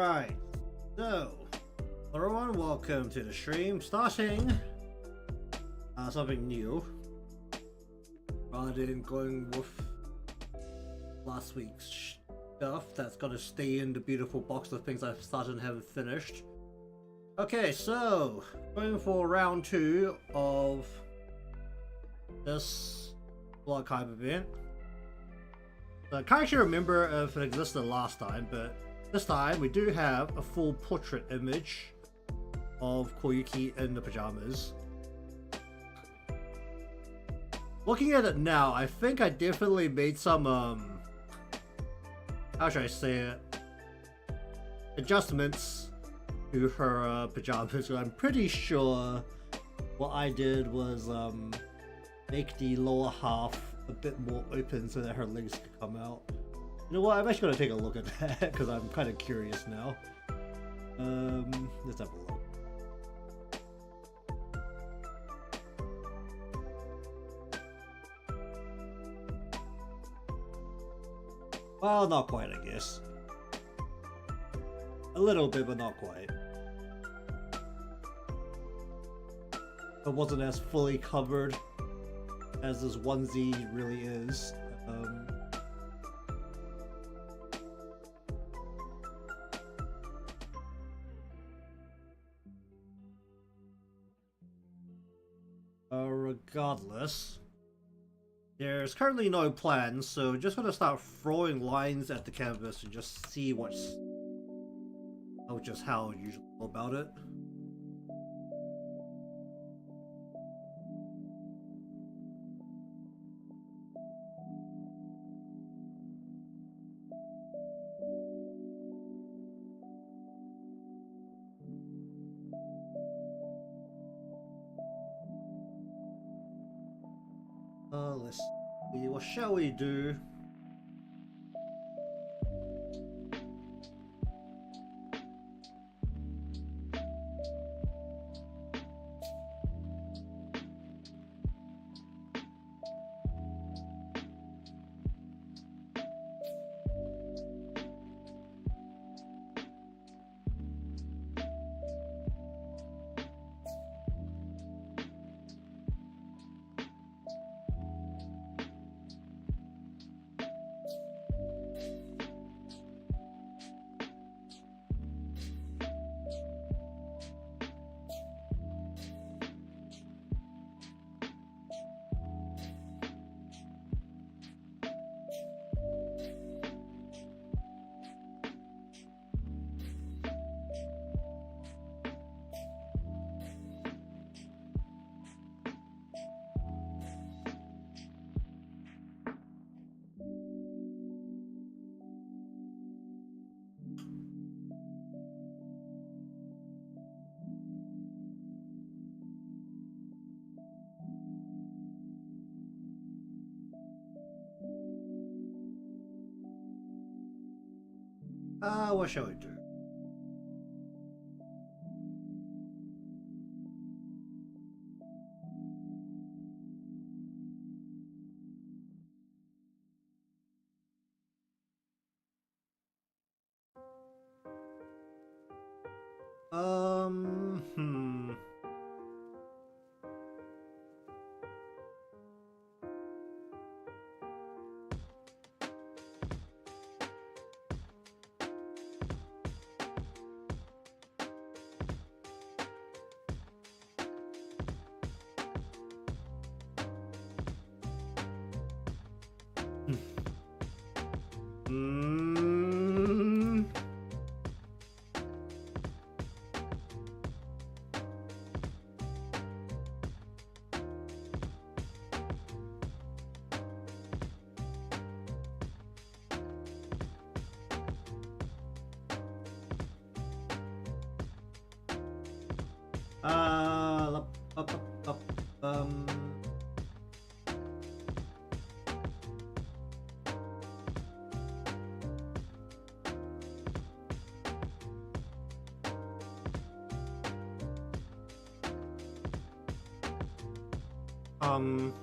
Alright, so everyone, welcome to the stream. Starting something new rather than going with last week's stuff that's gonna stay in the beautiful box of things I've started and haven't finished. Okay, so going for round 2 of this archive event. So I can't actually remember if it existed last time, but this time we do have a full portrait image of Koyuki in the pajamas. Looking at it now, I think I definitely made some how should I say it, adjustments to her pajamas. So I'm pretty sure what I did was make the lower half a bit more open so that her legs could come out. You know what, I'm actually going to take a look at that because I'm kind of curious now. Let's have a look. Well, not quite, I guess. A little bit, but not quite. It wasn't as fully covered as this onesie really is. Regardless, there's currently no plans, so just gonna start throwing lines at the canvas and just see what's how I usually go about it. Let's see, what shall we do? What shall we do? Hmm. Um, um,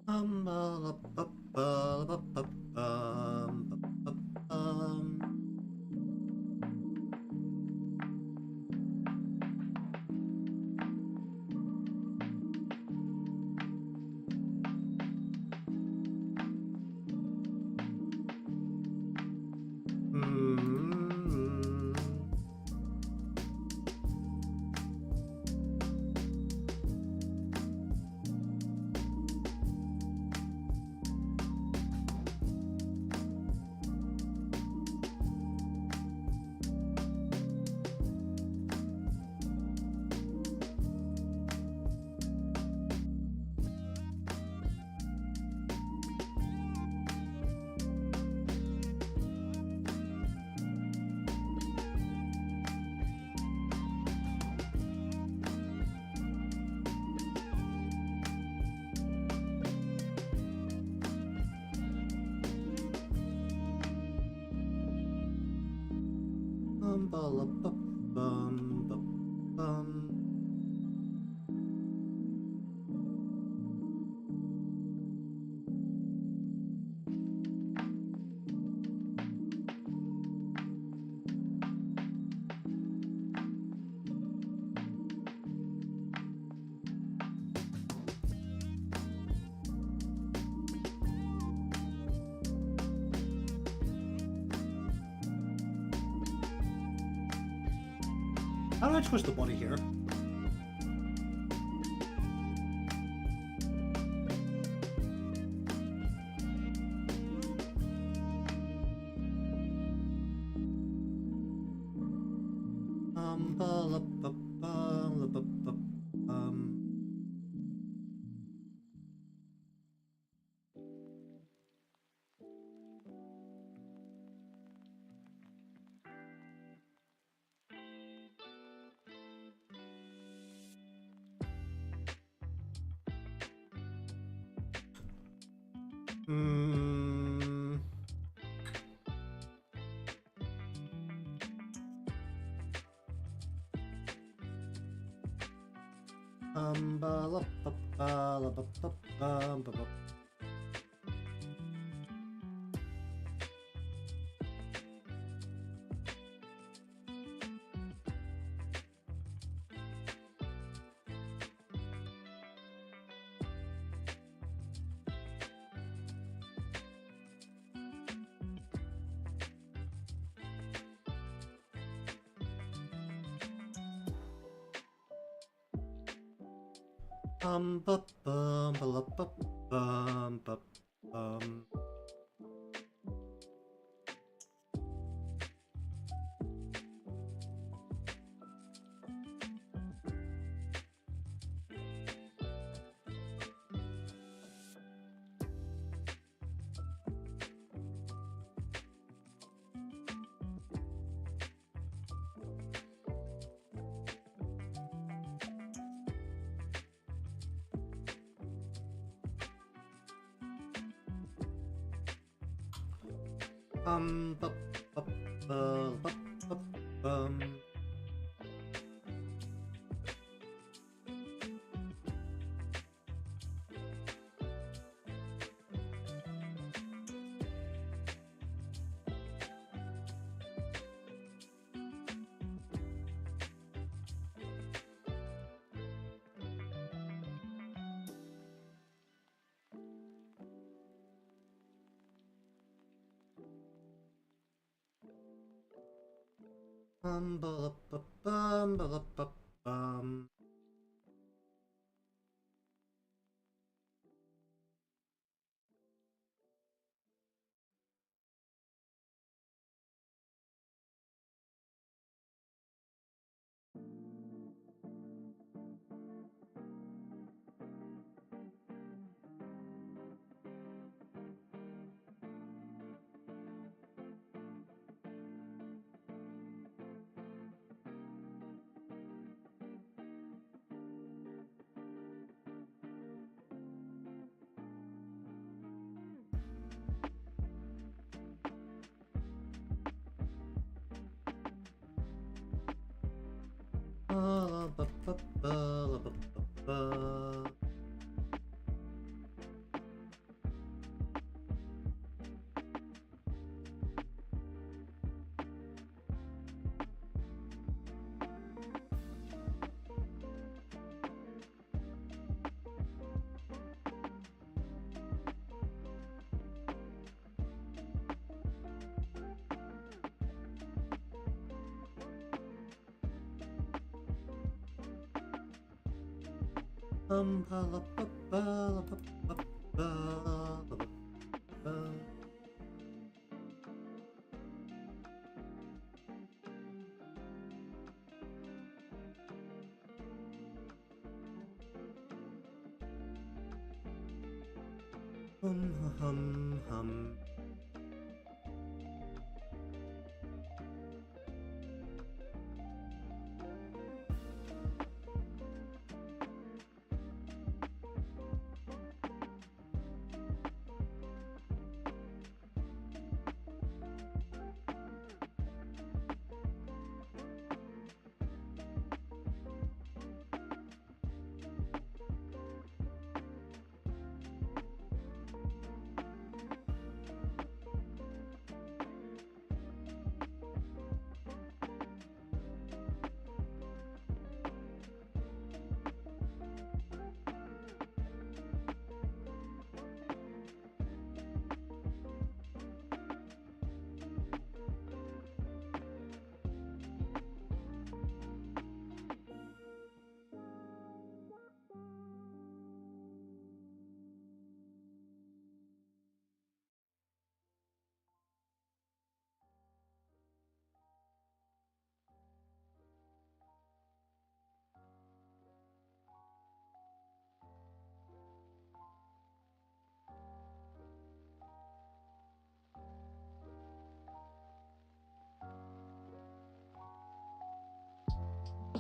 ba, ba, ba, ba, ba, ba, ba. How do I twist the body here? Ba, ba, ba, ba, ba, ba, la, ba, ba, la, ba, ba, ba, ba, ba. Ba, ba, ba, la, ba, ba, ba, ba, ba, ba, ba, ba, ba, la, ba, ba, la, ba, bum. Ba, ba, ba, ba, la, ba, ba, ba. Ba la ba ba la ba ba ba la ba ba. Hum.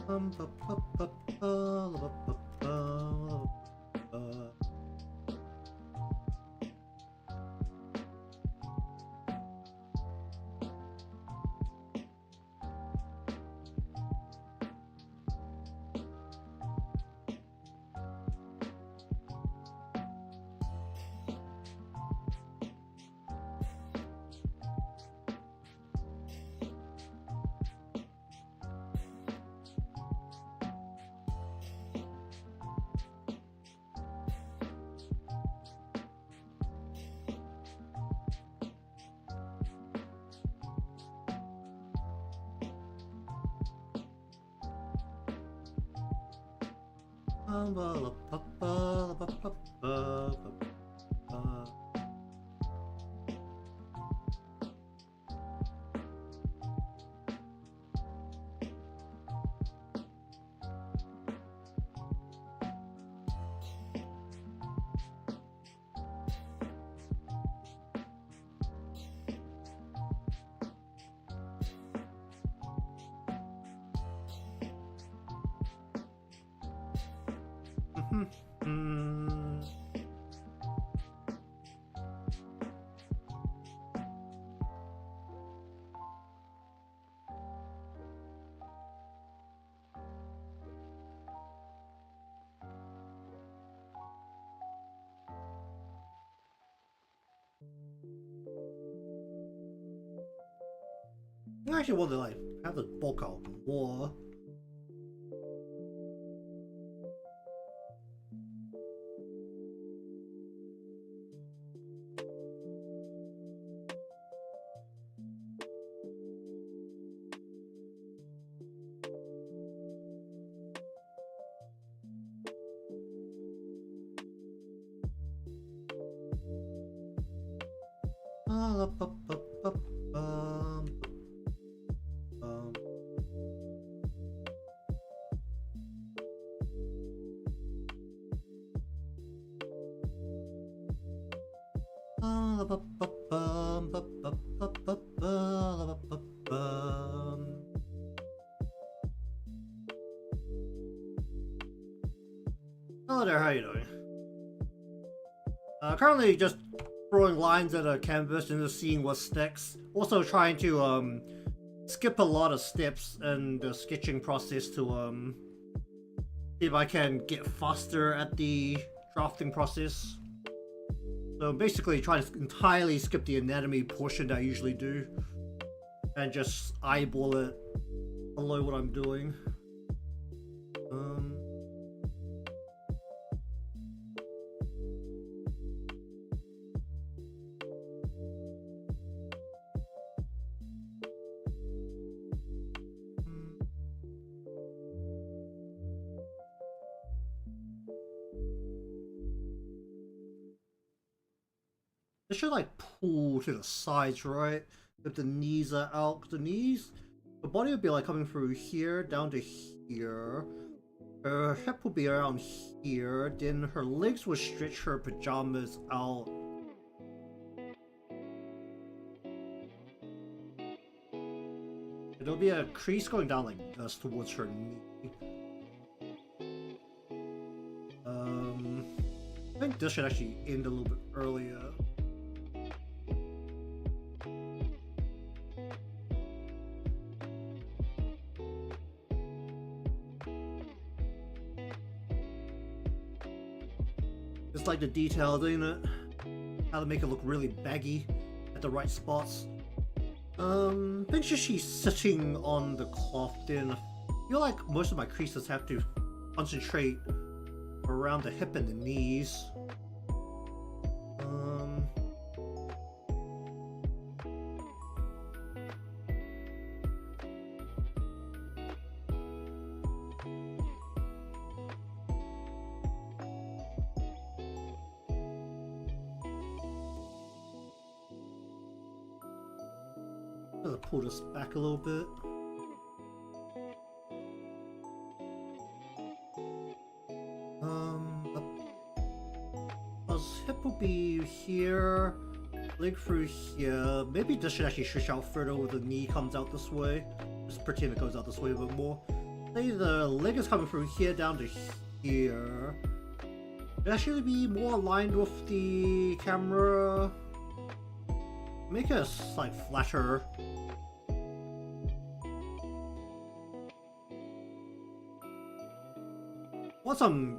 Ba ba ba ba la ba ba ba la ba ba. Ba la ba ba la ba ba ba ba ba. Mm. I actually want to like have the bulk out more. Ba la ba ba ba ba ba. Ba ba ba ba ba ba ba ba ba la ba ba ba. Hello there, how you doing? Currently just throwing lines at a canvas and just seeing what sticks. Also trying to skip a lot of steps in the sketching process to see if I can get faster at the drafting process. So basically trying to entirely skip the anatomy portion that I usually do and just eyeball it below what I'm doing. It should like pull to the sides, right? If the knees are out, 'cause the body would be like coming through here down to here. Her hip will be around here. Then her legs will stretch her pajamas out. There'll be a crease going down like this towards her knee. I think this should actually end a little bit earlier. It's like the details, ain't it? How to make it look really baggy at the right spots. I think she's sitting on the cloth then. I feel like most of my creases have to concentrate around the hip and the knees. Let's pull this back a little bit. Hip will be here, leg through here. Maybe this should actually stretch out further where the knee comes out this way. Just pretend it goes out this way a bit more. Say the leg is coming through here down to here. It'd actually be more aligned with the camera. Make it like flatter. Want some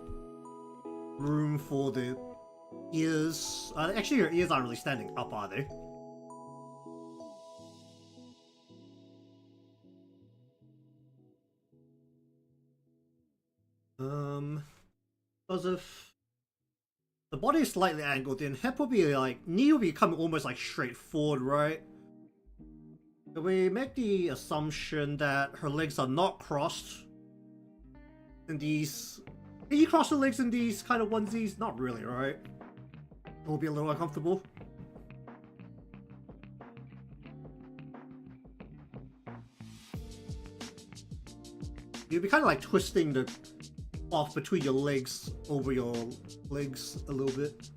room for the ears. Actually, your ears aren't really standing up, are they? Because if the body is slightly angled, then hip will be like, knee will be coming almost like straight forward, right? So we make the assumption that her legs are not crossed in these. Can you cross the legs in these kind of onesies? Not really, right? It will be a little uncomfortable. You'll be kind of like twisting the cloth between your legs over your legs a little bit.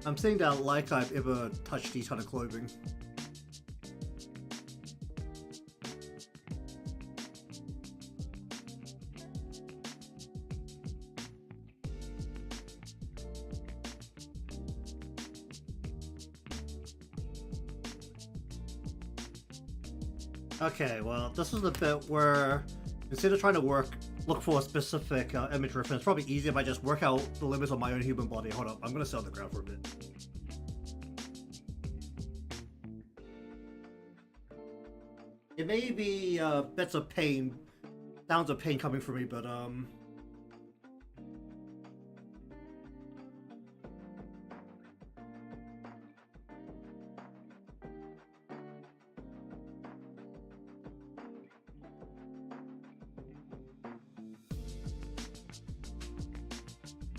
I'm saying that like I've ever touched these kind of clothing. Okay, well, this is the bit where instead of trying to look for a specific image reference, it's probably easier if I just work out the limits of my own human body. Hold up, I'm gonna sit on the ground for a bit. It may be bits of pain, sounds of pain coming from me, but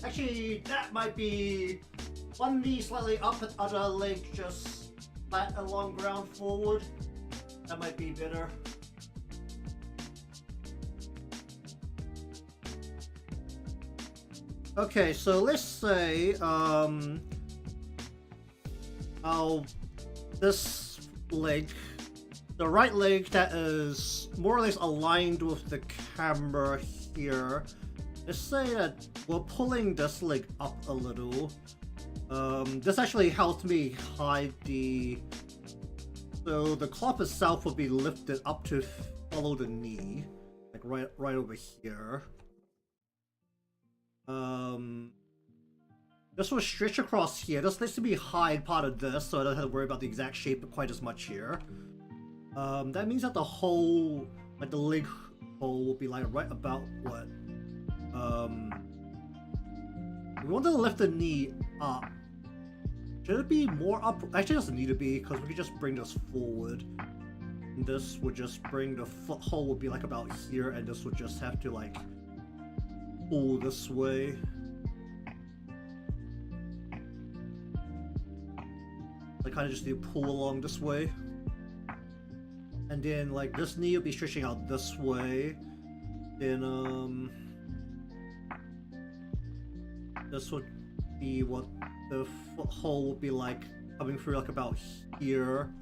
actually, that might be one knee slightly up and other leg just flat along ground forward. That might be better. Okay, so let's say this leg, the right leg that is more or less aligned with the camera here. Let's say that we're pulling this leg up a little. This actually helps me hide the... So the cloth itself will be lifted up to follow the knee. Like right over here. This will stretch across here. This needs to be hide part of this, so I don't have to worry about the exact shape quite as much here. That means that the hole, like the leg hole, will be like right about what? We want to lift the knee up. Should it be more up? Actually, it doesn't need to be, because we can just bring this forward. And this would just bring the foot hole would be like about here, and this would just have to like pull this way. kind of just do pull along this way. And then like this knee will be stretching out this way. Then this would be what the foot hole would be like, coming through like about here.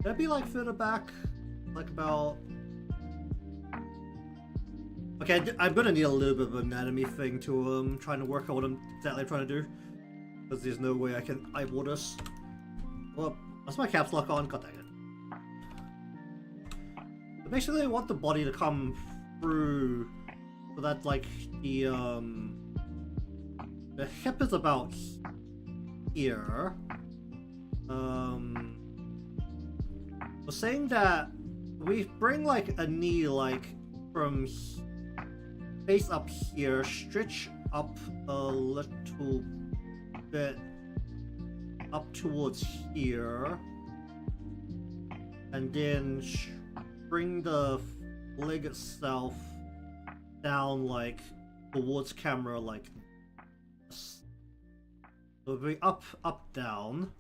That'd be like further back, like about. Okay, I'm gonna need a little bit of an anatomy thing to trying to work out what I'm exactly trying to do, because there's no way I can eyeball this. Well, that's my caps lock on. God dang it. But basically, I want the body to come through, so that like the hip is about here. We're saying that we bring like a knee like from face up here, stretch up a little bit up towards here, and then bring the leg itself down like towards camera like this. So it'll be up, up, down.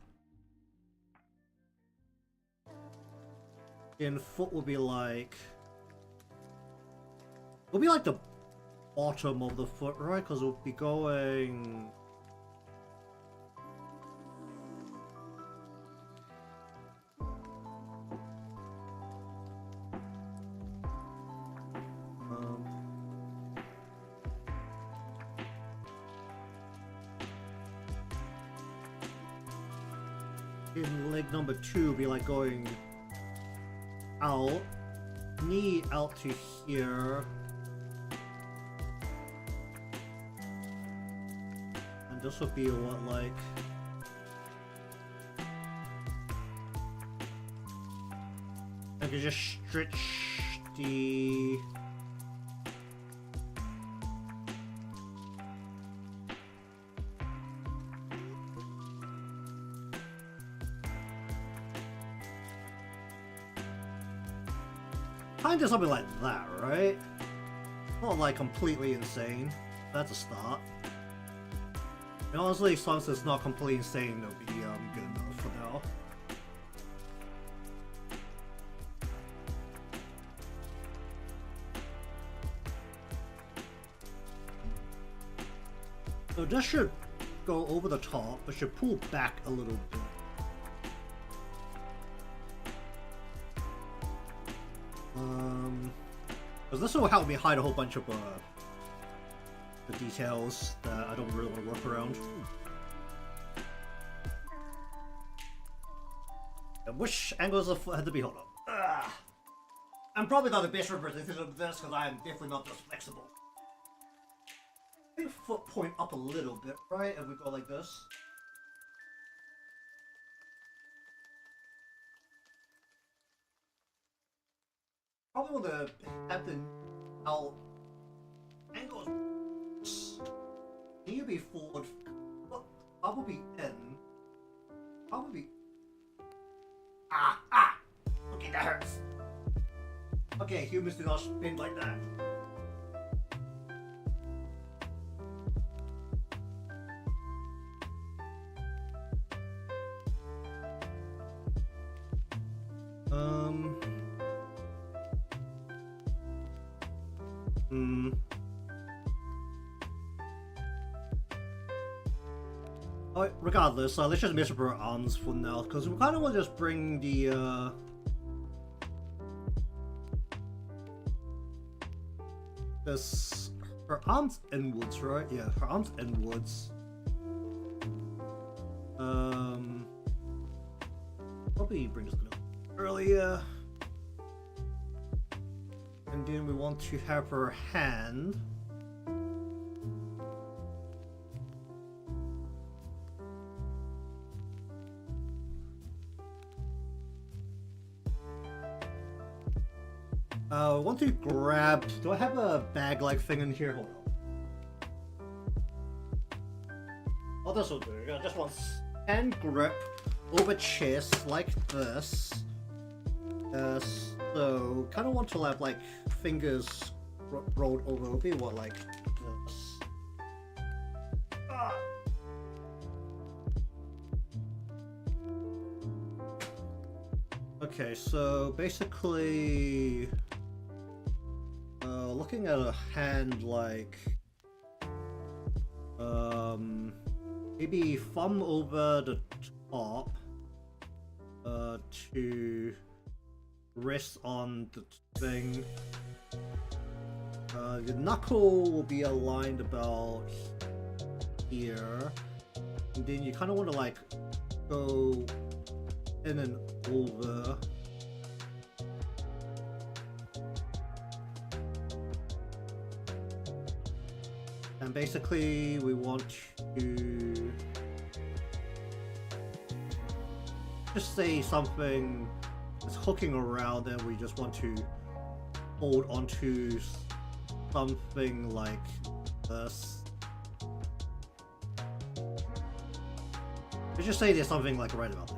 And foot will be like... It'll be like the bottom of the foot, right? Because we'll be going... in leg number 2 will be like going out, knee out to here, and this will be what, like, I can just stretch the kind of something like that, right? Not like completely insane. That's a start. And honestly, as long as it's not completely insane, it'll be good enough for now. So this should go over the top, but should pull back a little bit. Because this will help me hide a whole bunch of the details that I don't really want to work around. And which angles of foot had to be? Hold up. I'm probably not the best representative of this because I am definitely not this flexible. I think foot point up a little bit, right? And we go like this. Probably want to have the angles need to be forward, probably in, probably. Okay, that hurts. Okay, humans do not spin like that. Alright, regardless, let's just mess up our arms for now, because we kind of want to just bring the, her arms inwards, right? Yeah, her arms inwards. Probably bring this up earlier. And then we want to have her hand. I want to grab... Do I have a bag-like thing in here? Hold on. Oh, this will do. I just want hand grip over chest like this. So, kind of want to have, like, fingers rolled over. It'll be what, like this. Okay, so basically, looking at a hand like, maybe thumb over the top, to rest on the thing. The knuckle will be aligned about here, and then you kind of want to like go in and over. And basically we want to just say something that's hooking around, and we just want to hold onto something like this. Let's just say there's something like right about it.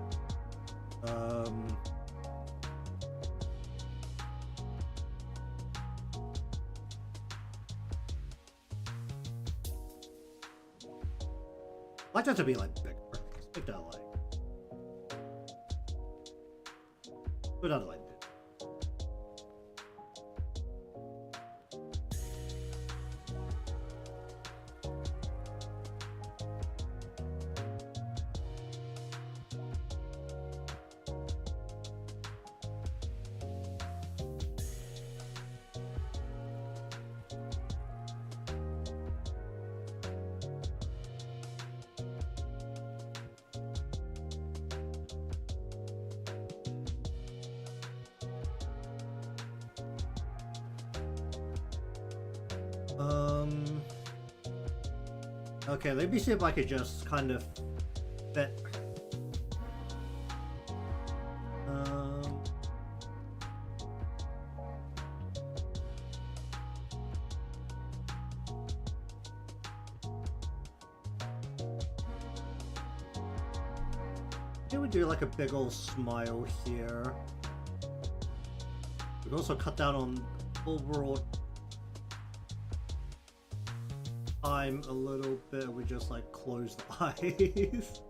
I'd like that to be like bigger. Let's make that like. Put that like. Okay, let me see if I could just kind of fit. Maybe we do like a big old smile here. We can also cut down on overall time a little bit. We just like close the eyes.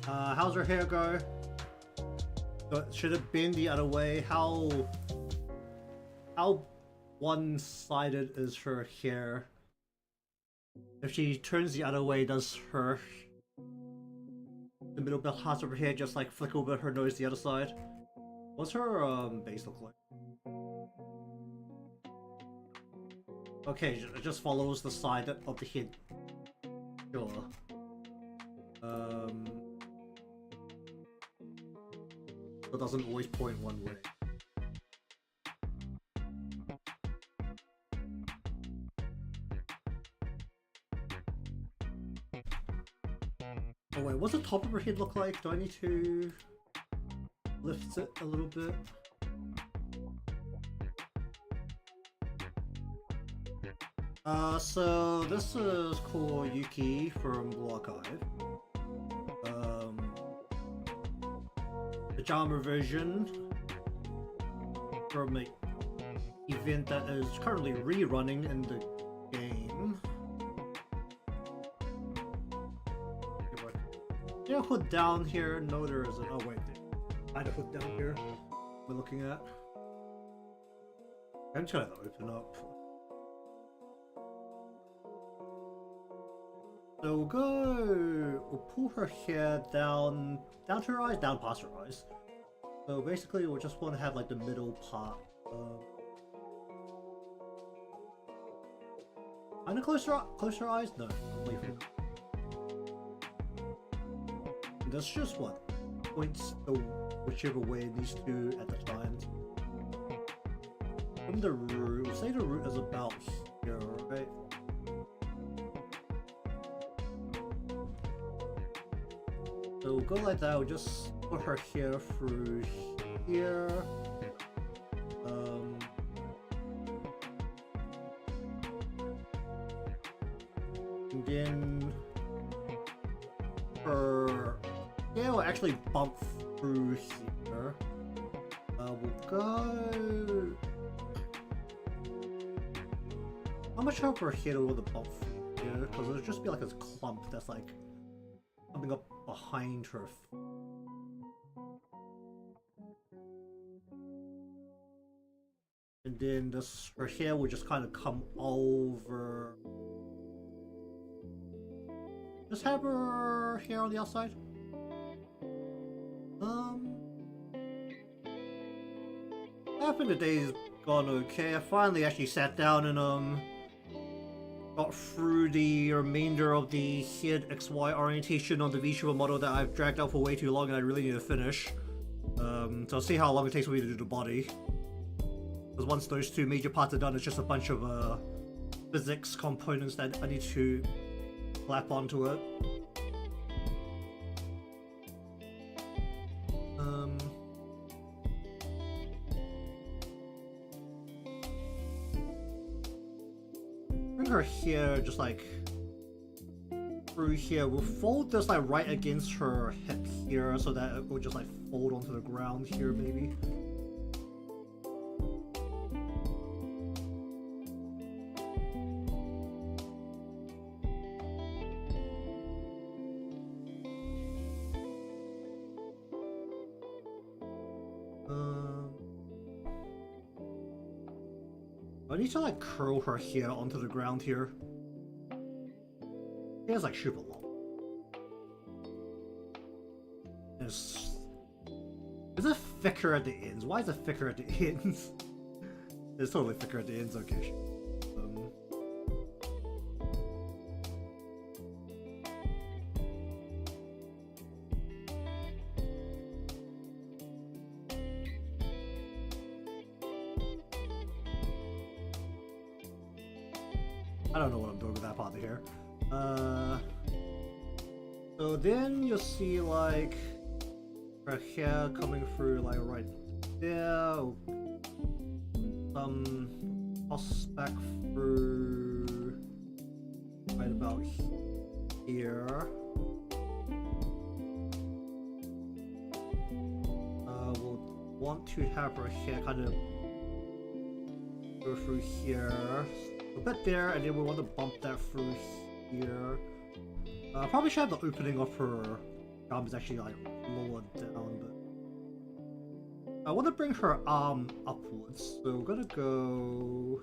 How's her hair go? Should it bend the other way? How one-sided is her hair? If she turns the other way, does the middle parts of her hair just like flick over her nose the other side? What's her base look like? Okay, it just follows the side of the head. Sure. It doesn't always point one way. Oh wait, what's the top of her head look like? Do I need to lift it a little bit? So this is Koyuki from Blue Archive. Pajama version from an event that is currently rerunning in the game. Yeah, hood down here. No, there isn't. Oh wait, I had a hood down here. We're looking at. I'm trying to open up. So we'll pull her hair down to her eyes, down past her eyes. So basically we'll just want to have like the middle part. Kinda close her eyes? No, leave it. That's just what points to whichever way these two at the time. From the root, say the root is about here, right? So we'll go like that. We'll just put her hair through here. And then her hair will actually bump through here. We'll go. How much help her here with the bump here? Because it'll just be like a clump that's like coming up behind her. And then this, her hair will just kind of come over. Just have her hair on the outside. I think the day's gone okay. I finally actually sat down and got through the remainder of the head XY orientation on the VTuber model that I've dragged out for way too long and I really need to finish. So I'll see how long it takes for me to do the body. Because once those two major parts are done, it's just a bunch of physics components that I need to slap onto it. Bring her here, just like through here. We'll fold this like right against her hip here, so that it will just like fold onto the ground here, maybe. I need to like curl her hair onto the ground here. Hair's like super long. Is it thicker at the ends? Why is it thicker at the ends? It's totally thicker at the ends, okay. I don't know what I'm doing with that part of the hair. So then you'll see like her hair coming through like right there. Some toss back through right about here. We'll want to have her hair kind of go through here. A bit there, and then we want to bump that through here. Probably should have the opening of her arm is actually like lower down, but I want to bring her arm upwards. So we're gonna go.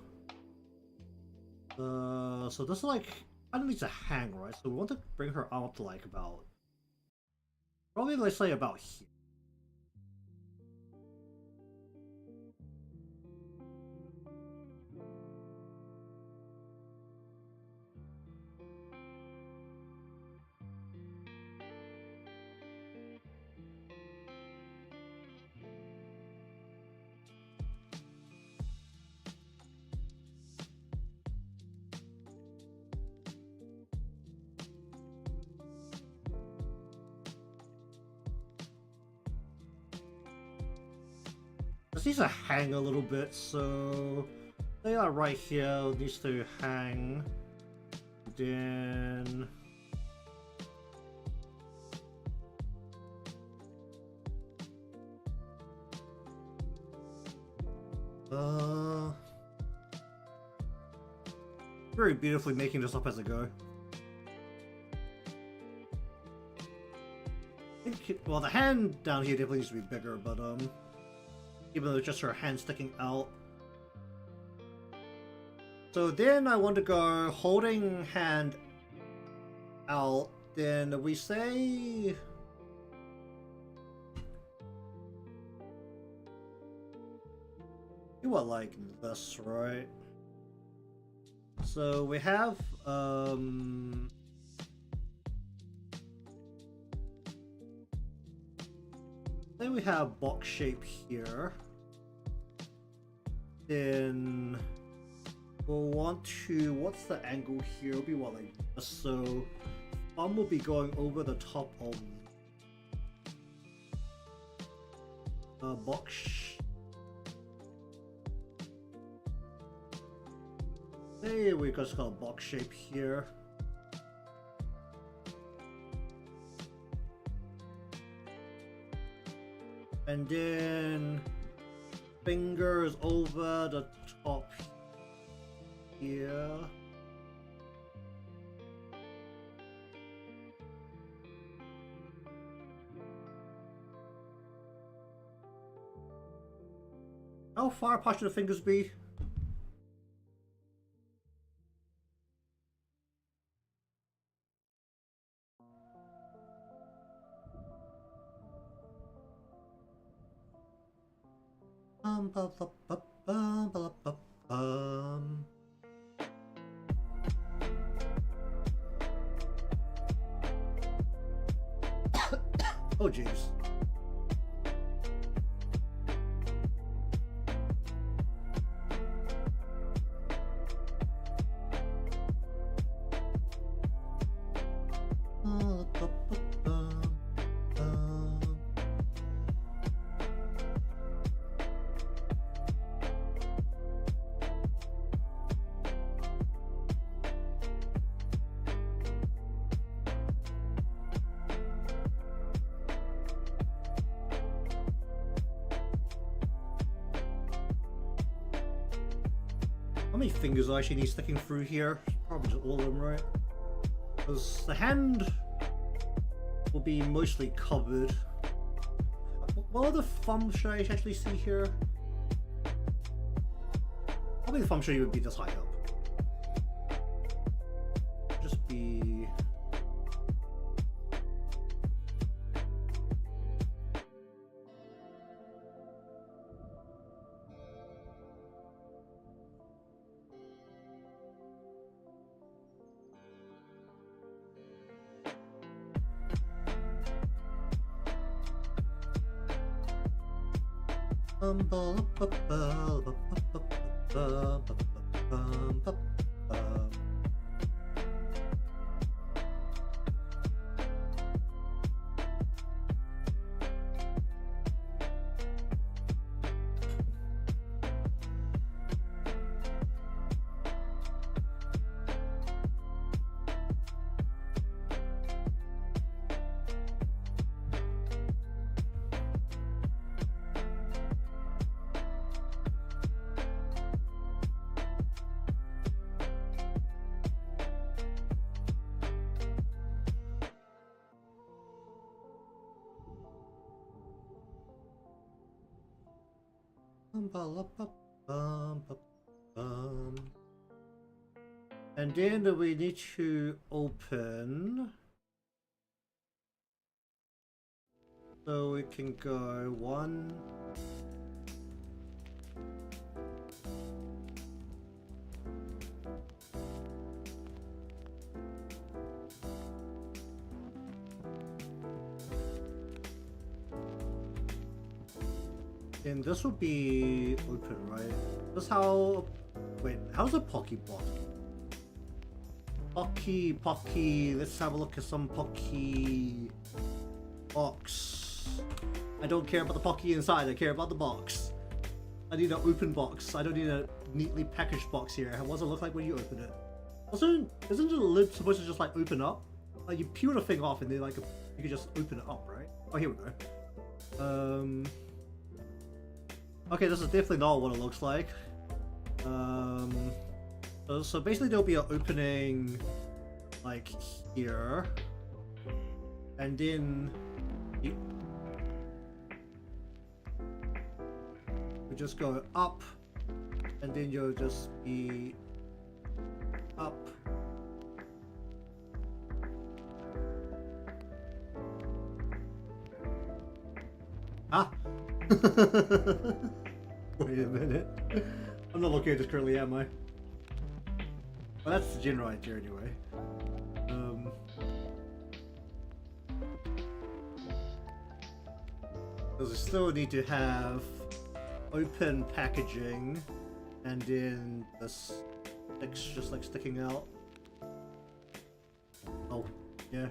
So this is like I don't need to hang, right? So we want to bring her arm up to like about probably let's say about here. This needs to hang a little bit, so they are right here, needs to hang. Then very beautifully making this up as I go. Well, the hand down here definitely needs to be bigger, but even though it's just her hand sticking out. So then I want to go holding hand out, then we say do what like this, right? So we have then we have box shape here. Then we'll want to, what's the angle here? It'll be what, like this. So thumb will be going over the top of box. Hey, we just got a box shape here. And then fingers over the top here. How far apart should the fingers be? Ba, ba, ba, ba, ba, ba, oh jeez. How many fingers do I actually need sticking through here? Probably just all of them, right? Because the hand will be mostly covered. What other thumb should I actually see here? Probably the thumb should even be this high up. Just be... And then we need to open, so we can go 1, 2. And this will be open, right? That's how. Wait, how's a Pocky block? Pocky. Let's have a look at some Pocky box. I don't care about the Pocky inside. I care about the box. I need an open box. I don't need a neatly packaged box here. What does it look like when you open it? Also, isn't the lid supposed to just like open up? Like you peel the thing off and then like you can just open it up, right? Oh, here we go. Okay, this is definitely not what it looks like. So basically there'll be an opening like here, and then we just go up, and then you'll just be up. Ah! Wait a minute. I'm not looking at this currently, am I? Well, that's the general idea anyway. Because we still need to have open packaging, and then the sticks just like sticking out. Oh, yeah.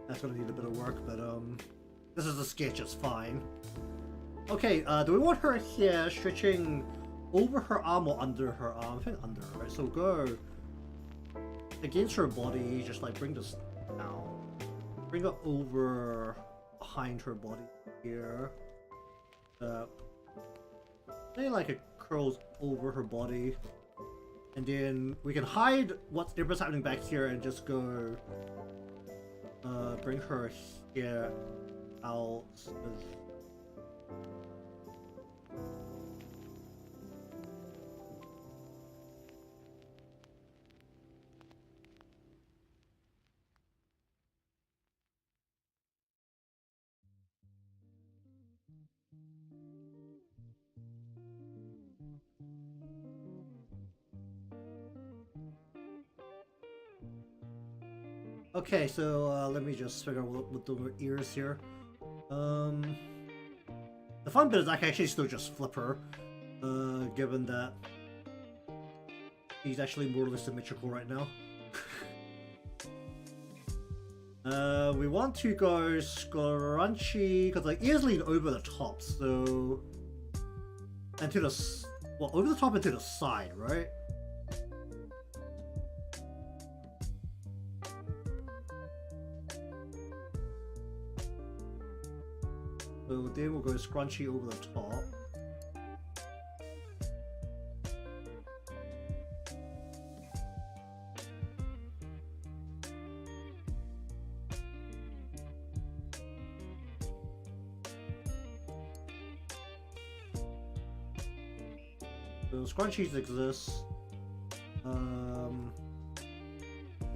That's gonna need a bit of work, but this is a sketch, it's fine. Okay, do we want her here stretching over her arm or under her arm? I think under, right? So go against her body, just like bring this down. Bring it over behind her body here. say like it curls over her body, and then we can hide whatever's happening back here and just go bring her here out. Okay, so let me just figure out what the ears here. The fun bit is I can actually still just flip her, given that he's actually more or less symmetrical right now. We want to go scrunchy because the ears lean over the top, so and to the over the top and to the side, right? So then we'll go scrunchy over the top. So scrunchies exist. And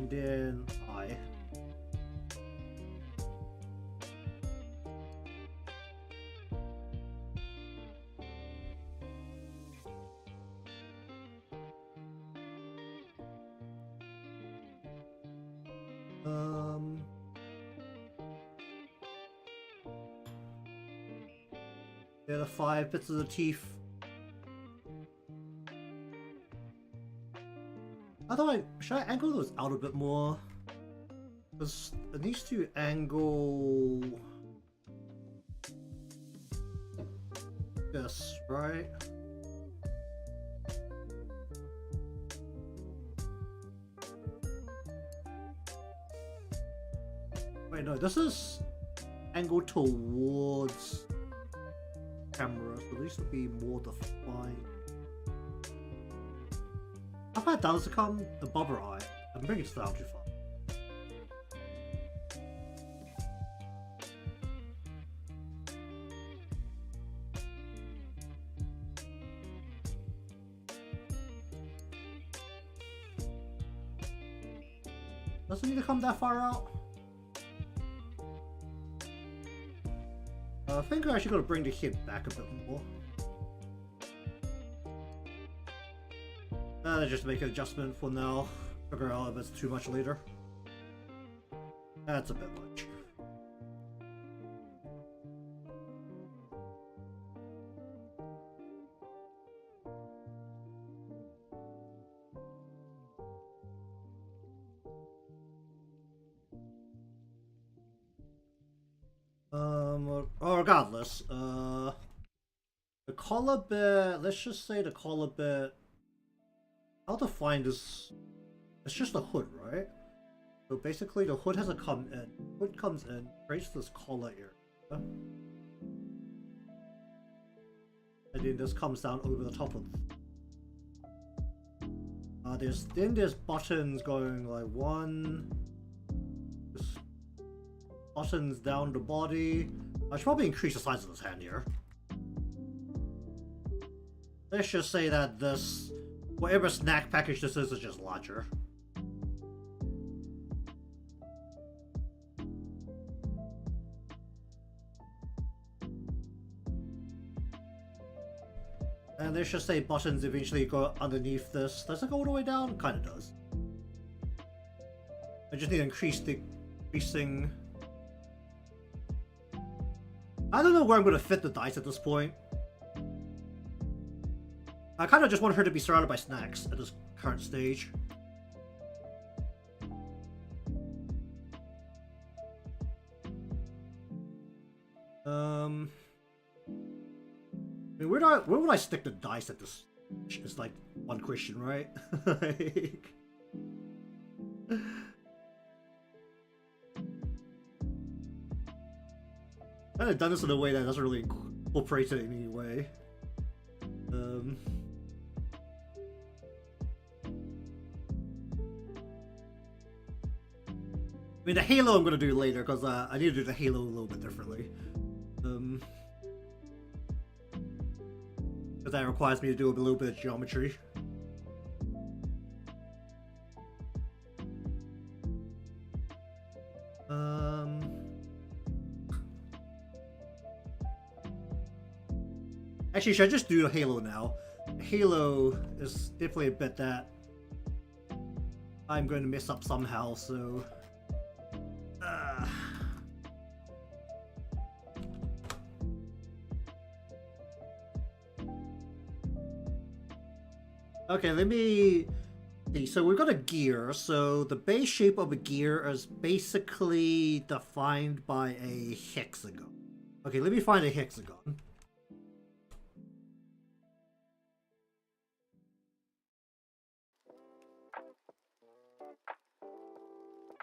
then eye. Yeah, the 5 bits of the teeth. Should I angle those out a bit more? Because it needs to angle this, right? Wait, no, this is angled towards camera, so these will be more defined. How far down does it come? The bobber eye. I'm bringing it down too far. Doesn't need to come that far out. I think we're actually going to bring the hip back a bit more. Just make an adjustment for now. Figure out if it's too much later. That's a bit much. Regardless, the collar bit, let's just say the collar bit, how to find this, it's just a hood, right? So basically the hood has a come in, hood comes in, creates this collar area, and then this comes down over the top of there's buttons going like buttons down the body. I should probably increase the size of this hand here. Let's just say that this, whatever snack package this is just larger. And let's just say buttons eventually go underneath this. Does it go all the way down? Kinda does. I just need to increase the increasing. I don't know where I'm going to fit the dice at this point. I kind of just want her to be surrounded by snacks at this current stage. I mean, where would I stick the dice at this? It's like one question, right? Like... I've done this in a way that doesn't really incorporate it in any way. I mean, the halo I'm gonna do later because I need to do the halo a little bit differently. Because that requires me to do a little bit of geometry. Actually, should I just do a halo now? Halo is definitely a bit that I'm going to mess up somehow, so... Okay, let me see. So we've got a gear. So the base shape of a gear is basically defined by a hexagon. Okay, let me find a hexagon.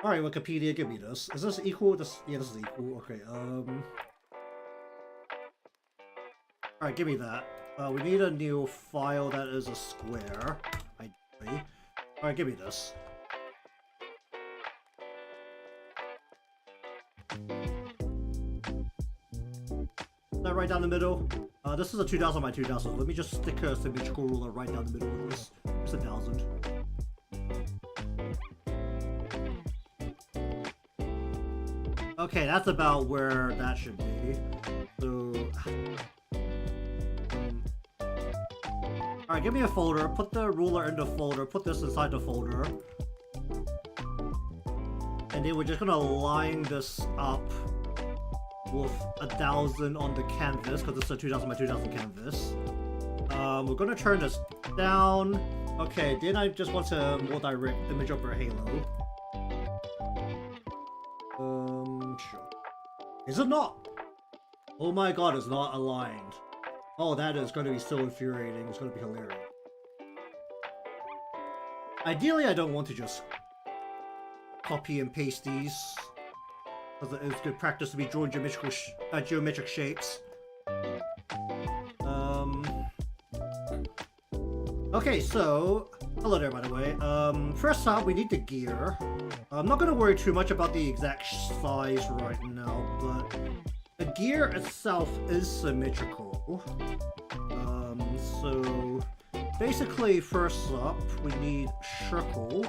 Alright, Wikipedia, give me this. Is this equal? Yeah, this is equal. Okay, Alright, give me that. We need a new file that is a square. Ideally. Alright, give me this. Is that right down the middle? This is a 2000 by 2000. Let me just stick a symmetrical ruler right down the middle of this. It's 1000. Okay, that's about where that should be. So... Alright, give me a folder, put the ruler in the folder, put this inside the folder. And then we're just gonna line this up with 1000 on the canvas, because it's a 2000 by 2000 canvas. We're gonna turn this down. Okay, then I just want a more direct image of our halo. Sure. Is it not? Oh my god, it's not aligned. Oh, that is going to be so infuriating. It's going to be hilarious. Ideally, I don't want to just copy and paste these, because it's good practice to be drawing geometric shapes. Okay, so hello there, by the way. First up, we need the gear. I'm not going to worry too much about the exact size right now, but the gear itself is symmetrical. So basically, first up, we need circle,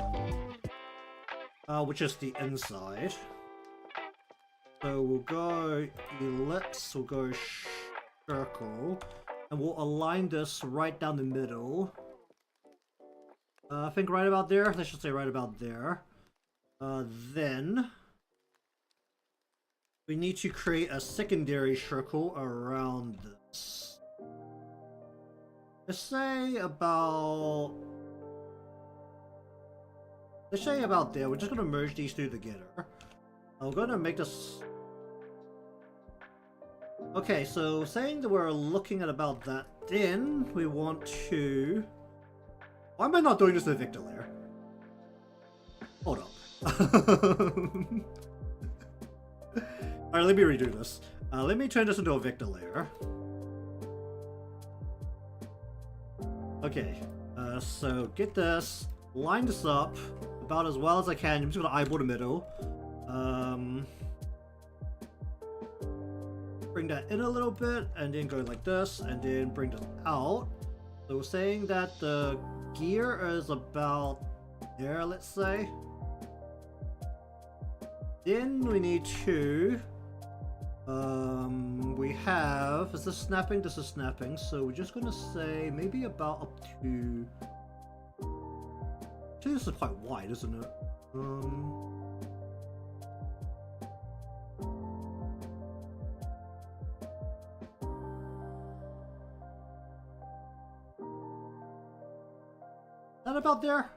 which is the inside. So we'll go ellipse, we'll go circle, and we'll align this right down the middle. I think right about there. Let's just say right about there. Then we need to create a secondary circle around this. Let's say about there. We're just gonna merge these two together. I'm gonna make this. Okay, so saying that we're looking at about that, then we want to. Why am I not doing this in the Victor layer? Hold up. Alright, let me redo this. Let me turn this into a Victor layer. Okay, so get this, line this up about as well as I can. I'm just gonna eyeball the middle. Bring that in a little bit, and then go like this, and then bring this out. So we're saying that the gear is about there, let's say. Then we need to, we have, is this snapping? This is snapping, so we're just gonna say maybe about up to, actually this is quite wide, isn't it? Is that about there?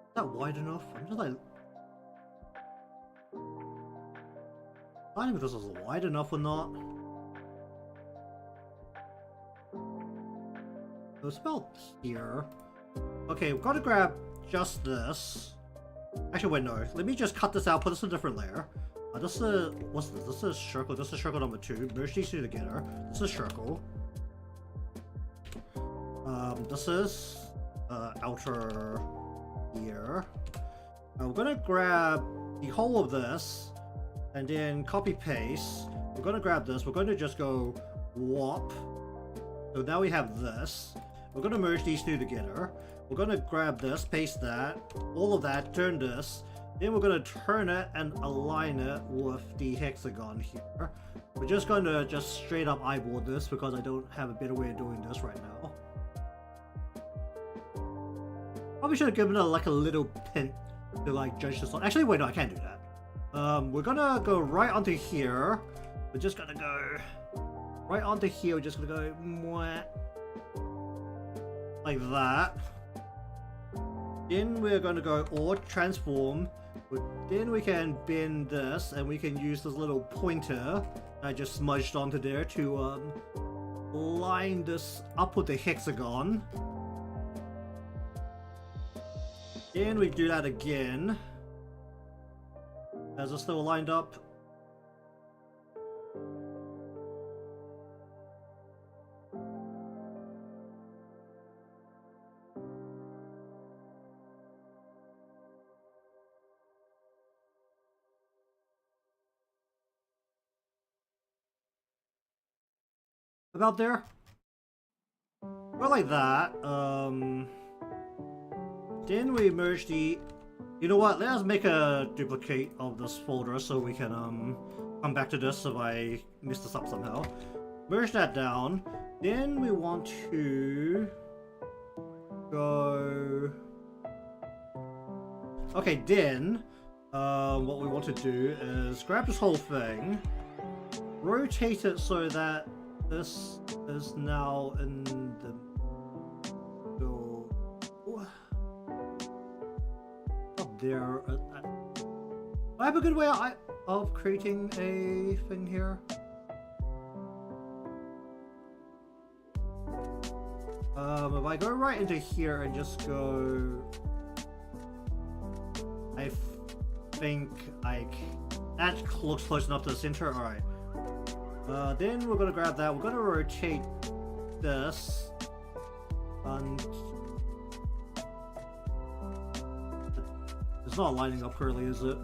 Is that wide enough? I'm just like... I don't know if this is wide enough or not. It's about here. Okay, we've got to grab just this. Actually, wait, no. Let me just cut this out, put this in a different layer. This is, what's this? This is circle. This is circle number 2. Merge these two together. This is circle. This is outer here. We're gonna grab the whole of this and then copy paste. We're gonna grab this. We're gonna just go warp. So now we have this. We're gonna merge these two together. We're gonna grab this, paste that, all of that, turn this. Then we're gonna turn it and align it with the hexagon here. We're just gonna straight up eyeball this because I don't have a better way of doing this right now. Probably should have given it like a little pin to like judge this on. Actually, wait, no, I can't do that. We're gonna go right onto here. We're just gonna go right onto here. We're just gonna go mwah, like that. Then we're gonna go or transform. Then we can bend this, and we can use this little pointer I just smudged onto there to line this up with the hexagon. Then we do that again. As it's still lined up. About there. Well, like that. Then we merge the. You know what? Let's make a duplicate of this folder so we can come back to this if I mess this up somehow. Merge that down. Then we want to go. Okay, then what we want to do is grab this whole thing, rotate it so that this is now in the up there. I have a good way of creating a thing here. If I go right into here and just go, I think that looks close enough to the center. All right. Then we're gonna grab that. We're gonna rotate this, and it's not lining up currently, is it?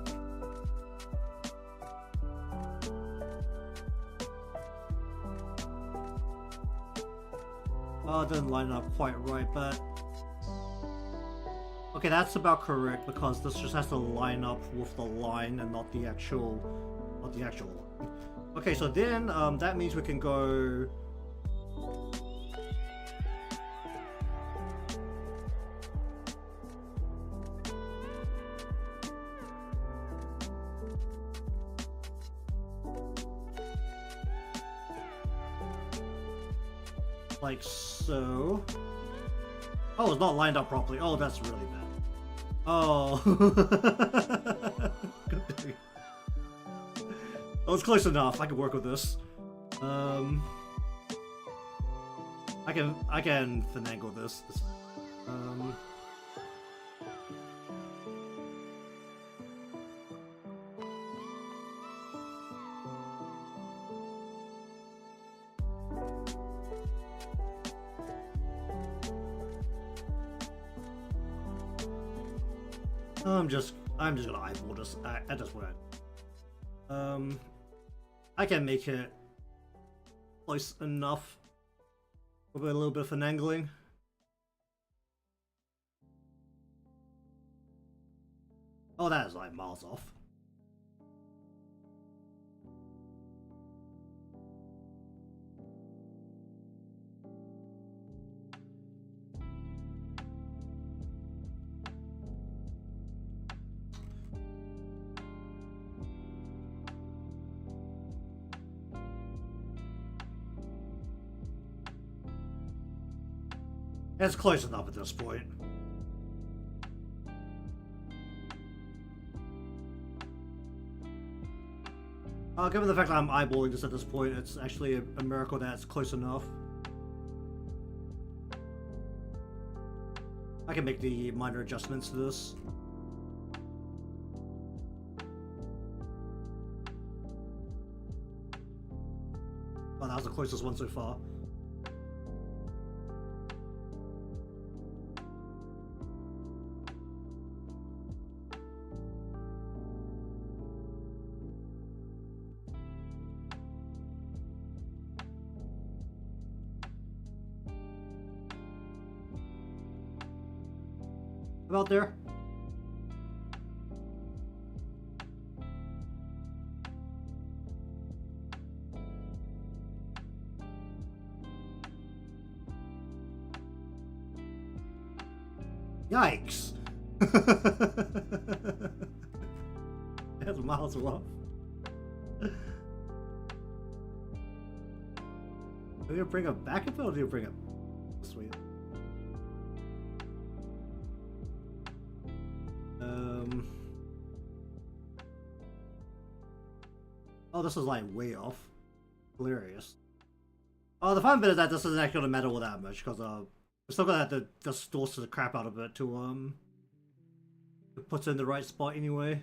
Oh, it doesn't line up quite right, but okay, that's about correct because this just has to line up with the line and not the actual line. Okay, so then that means we can go like so. Oh, it's not lined up properly. Oh, that's really bad. Oh. Oh, it's close enough. I can work with this. I can finagle this. I'm just gonna eyeball this at this point. I can make it close enough with a little bit of finagling. Oh, that is like miles off. It's close enough at this point. Given the fact that I'm eyeballing this at this point, it's actually a miracle that it's close enough. I can make the minor adjustments to this. Oh, that was the closest one so far. About there? Yikes! That's miles off. Do you bring him back up or do you bring him? Sweet. Oh, this is like way off. Hilarious. Oh, the fun bit is that this isn't actually gonna matter all that much because we're still gonna have to just distort the crap out of it to put it in the right spot anyway.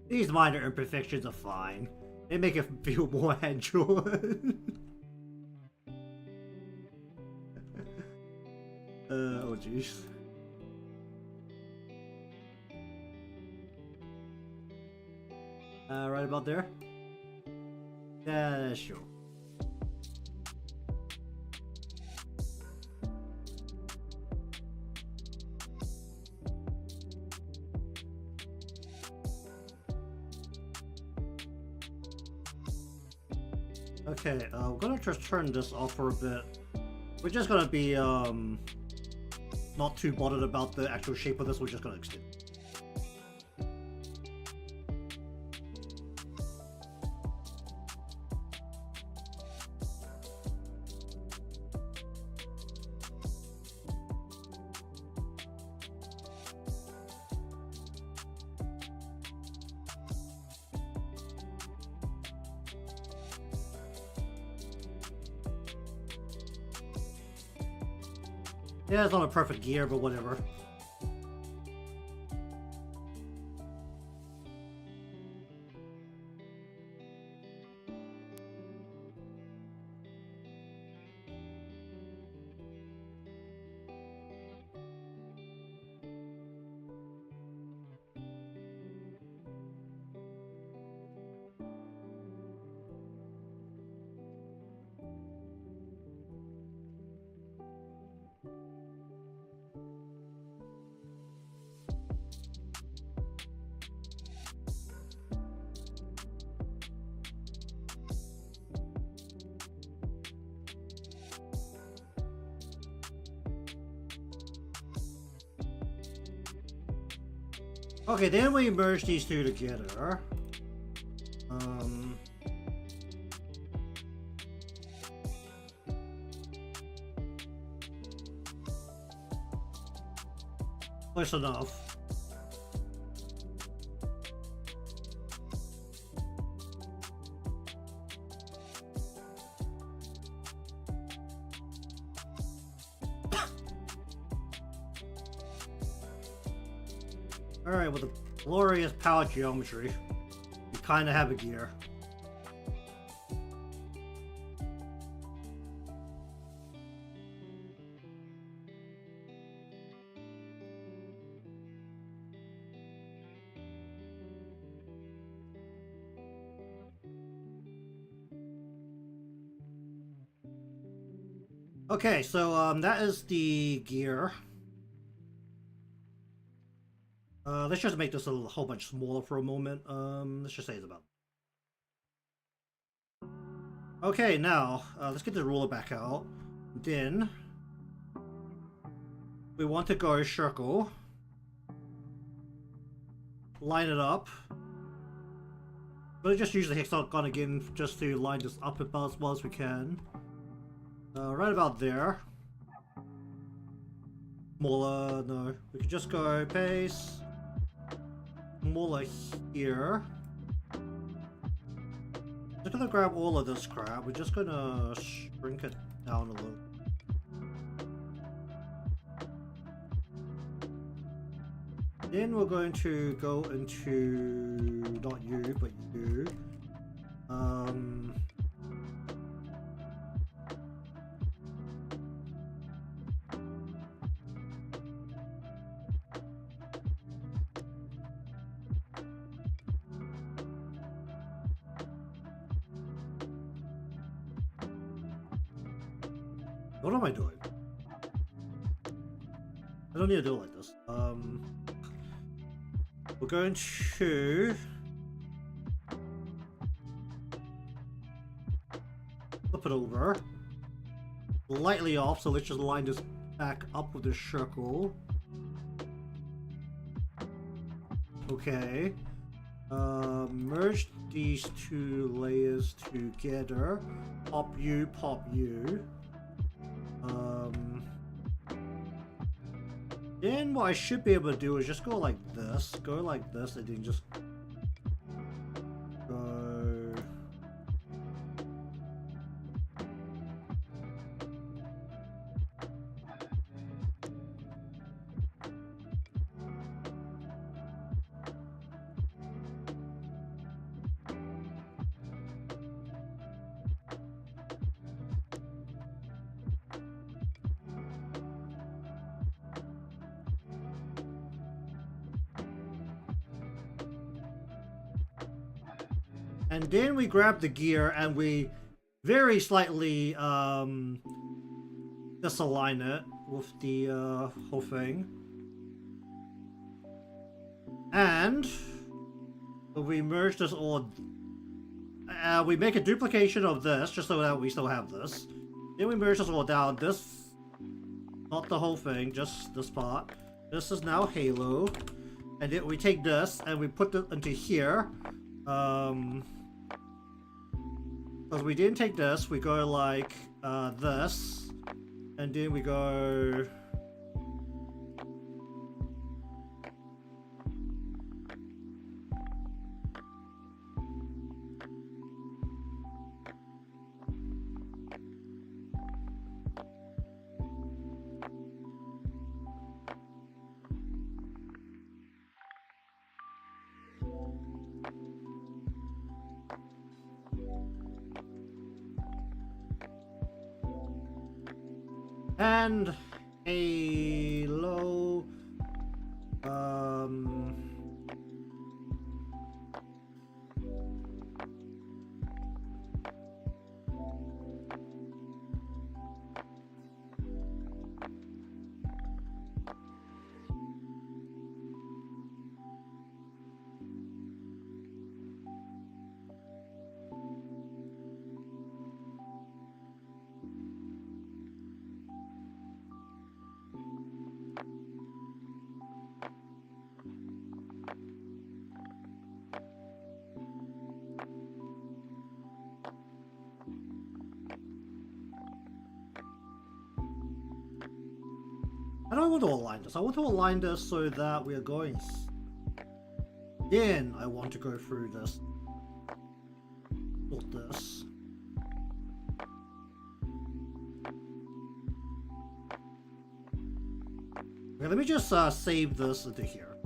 These minor imperfections are fine. They make it feel more hand-drawn. Oh jeez. Right about there? Yeah, sure. Okay, we're gonna just turn this off for a bit. We're just gonna be, not too bothered about the actual shape of this, we're just gonna extend. Yeah, it's not a perfect gear, but whatever. Okay, then we merge these two together. Close enough. Alright, with the glorious power geometry, we kinda have a gear. Okay, so that is the gear. Let's just make this a whole bunch smaller for a moment. Let's just say it's about. Okay, now let's get the ruler back out. Then we want to go circle, line it up. We'll just use the hexagon again just to line this up about as well as we can. Right about there. Smaller, no. We could just go base. Smaller here. Just gonna grab all of this crap. We're just gonna shrink it down a little. Then we're going to go into not you, but you. What am I doing? I don't need to do it like this. We're going to flip it over. Lightly off, so let's just line this back up with the circle. Okay. Merge these two layers together. Pop you, pop you. Then what I should be able to do is just go like this, and then just go. And then we grab the gear and we very slightly disalign it with the whole thing. And we merge this all. We make a duplication of this just so that we still have this. Then we merge this all down. This, not the whole thing, just this part. This is now Halo. And then we take this and we put it into here. Because we didn't take this, we go like this, and then we go. And Halo. I don't want to align this. I want to align this so that we are going. Then I want to go through this. Not this. Okay, let me just save this into here.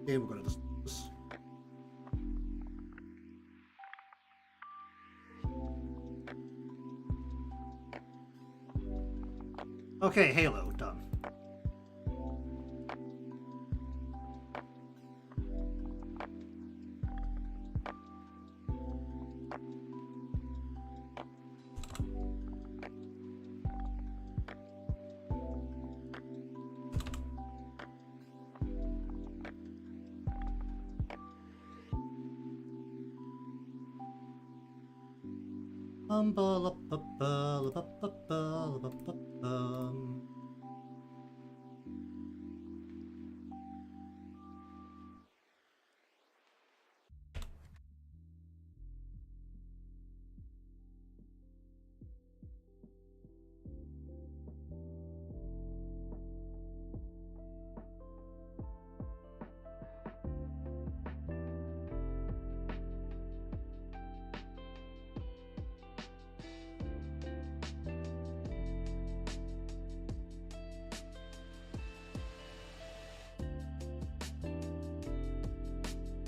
Then we're gonna do this. Okay, Halo, done.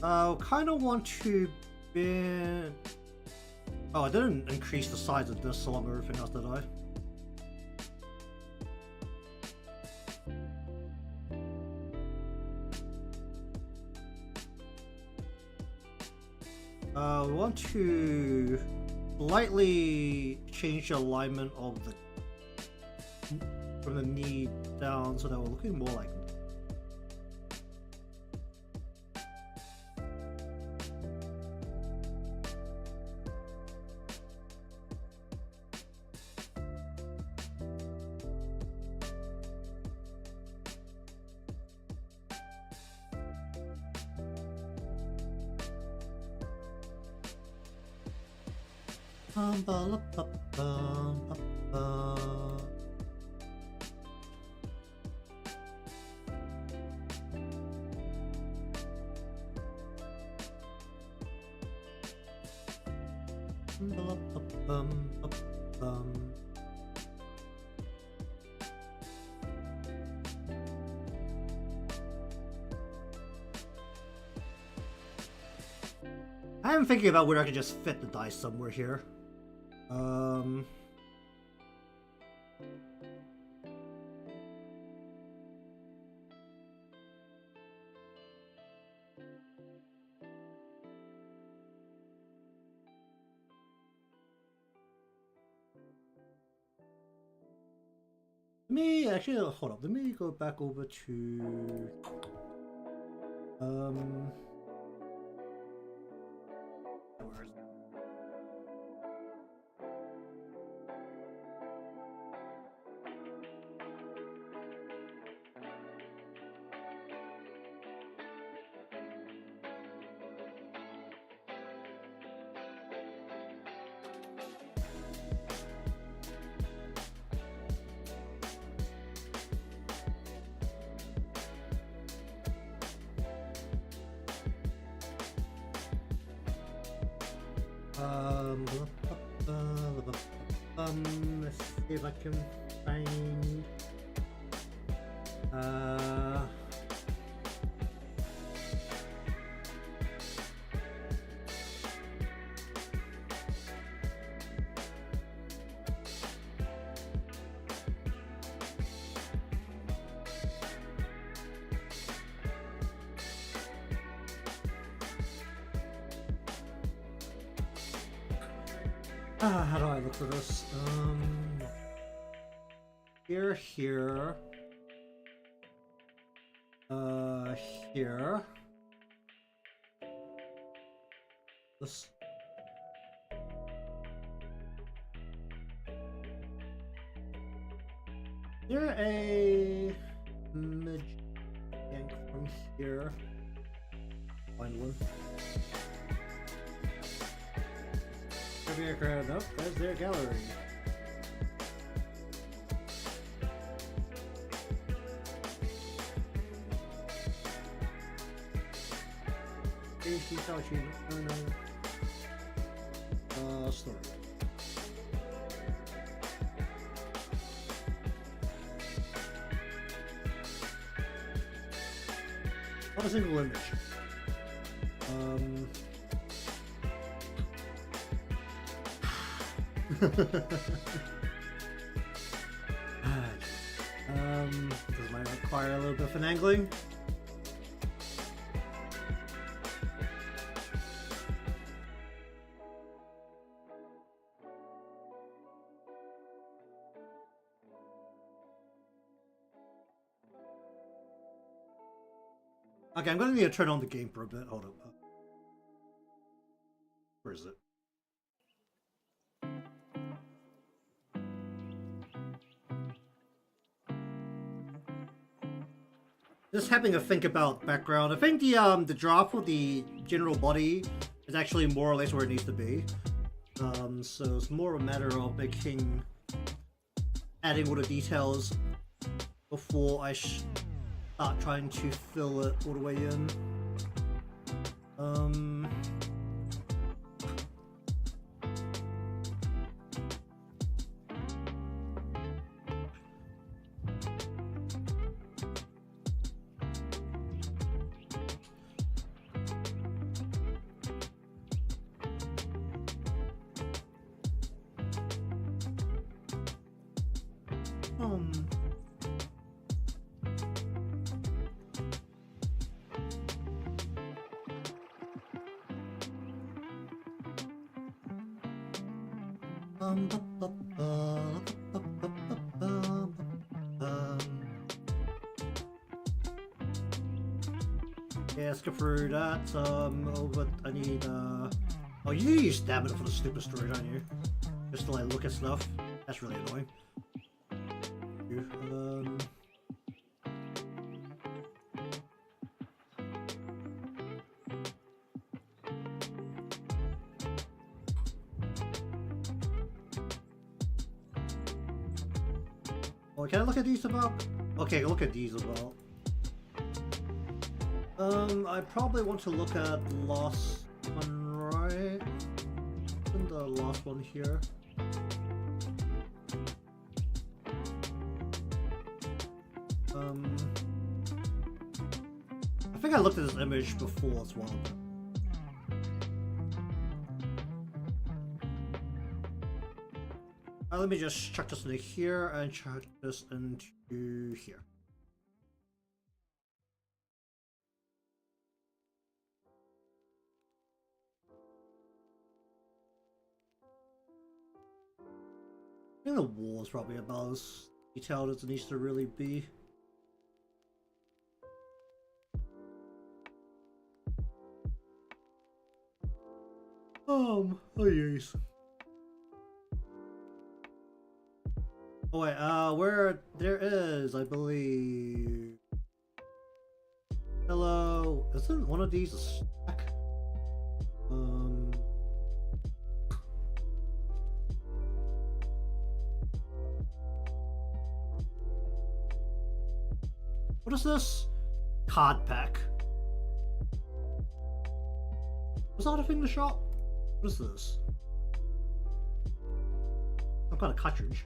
I kind of want to be... Oh, I didn't increase the size of this along with everything else, did I? We want to slightly change the alignment of the from the knee down so that we're looking more like I'm thinking about whether I could just fit the dice somewhere here. Actually, hold up. Let me go back over to where is it? Let's see if I can find how do I look for this? Here, here. Here. This. There a mid yank from here. Find one. Nope, there's their gallery. Story. Not a single image. This might require a little bit of finagling. Okay, I'm going to need to turn on the game for a bit. Hold up. Where is it? Just having to think about background. I think the drop for the general body is actually more or less where it needs to be. So it's more a matter of adding all the details before I start trying to fill it all the way in. Yeah, let's go through that. But I need oh, you use stamina for the stupid story, don't you? Just to like look at stuff. That's really annoying. Oh, can I look at these about? Okay, look at these about. I probably want to look at last one, right? And the last one here. I think I looked at this image before as well. Let me just chuck this into here and chuck this into here. I think the wall is probably about as detailed as it needs to really be. Oh yes. Oh wait, where there is, I believe. Hello, isn't one of these a stack? What is this? Card pack. Was that a thing in the shop? What is this? Some kind of cartridge.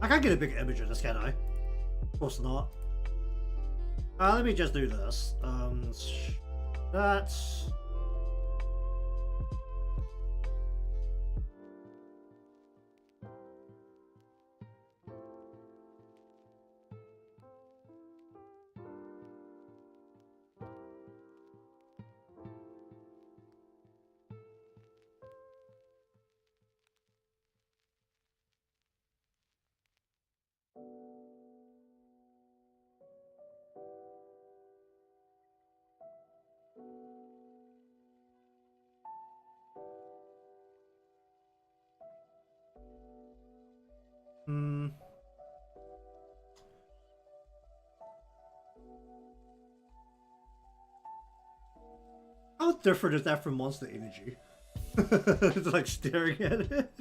I can't get a big image of this, can I? Of course not. Let me just do this. That's... How different is that from Monster Energy? It's like staring at it.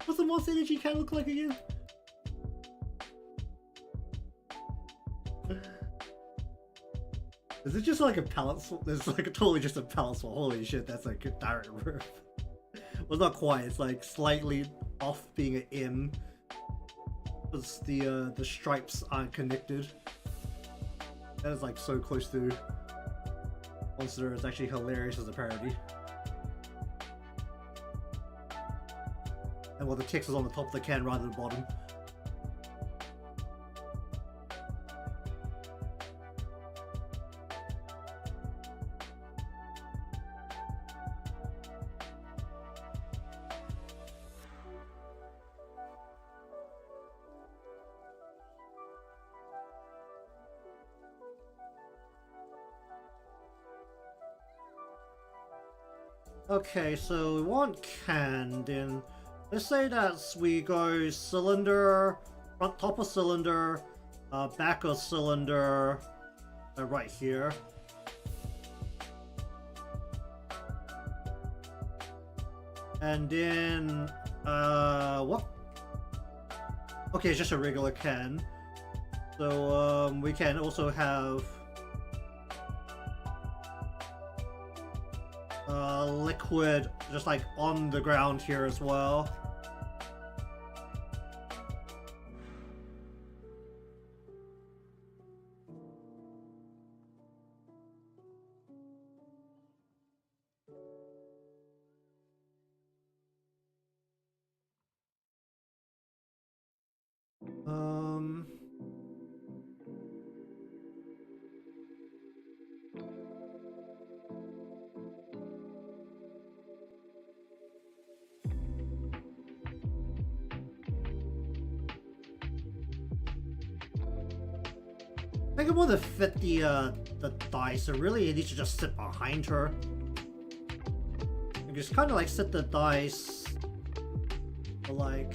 What's the Monster Energy can look like again? Is it just like a palette swap? It's like totally just a palette swap. Holy shit, that's like a direct rip. Well, not quite. It's like slightly off being an M. Because the stripes aren't connected. That is like so close to Monster. It's actually hilarious as a parody. And while the text is on the top of the can rather than the bottom. Okay, so we want canned in. Let's say that we go cylinder, front top of cylinder, back of cylinder, right here. And then, what? Okay, it's just a regular can. So, we can also have... liquid just like on the ground here as well. I think I want to fit the dice, so really it needs to just sit behind her. And just kind of like sit the dice, like.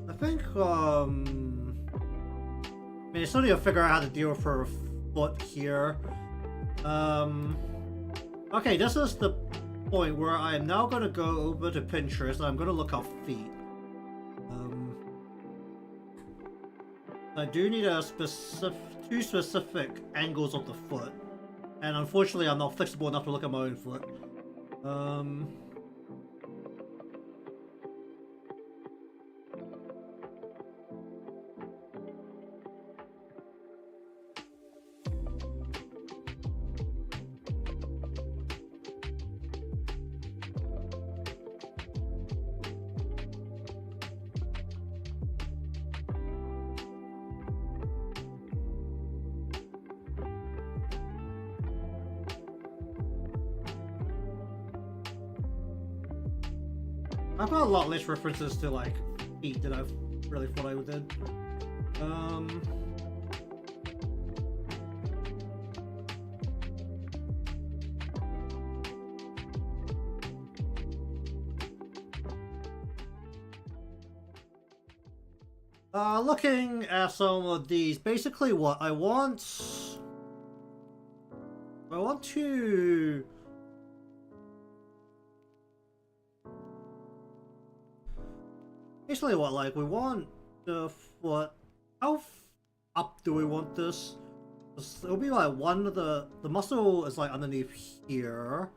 I think, I mean, I still need to figure out how to deal with her foot here. Okay, this is the point where I am now going to go over to Pinterest and I'm going to look up feet. I do need a two specific angles of the foot, and unfortunately I'm not flexible enough to look at my own foot. I've got a lot less references to like feet than I really thought I did. Looking at some of these, basically what I want to basically what, like, we want the foot. How up do we want this? It'll be like one of the muscle is like underneath here.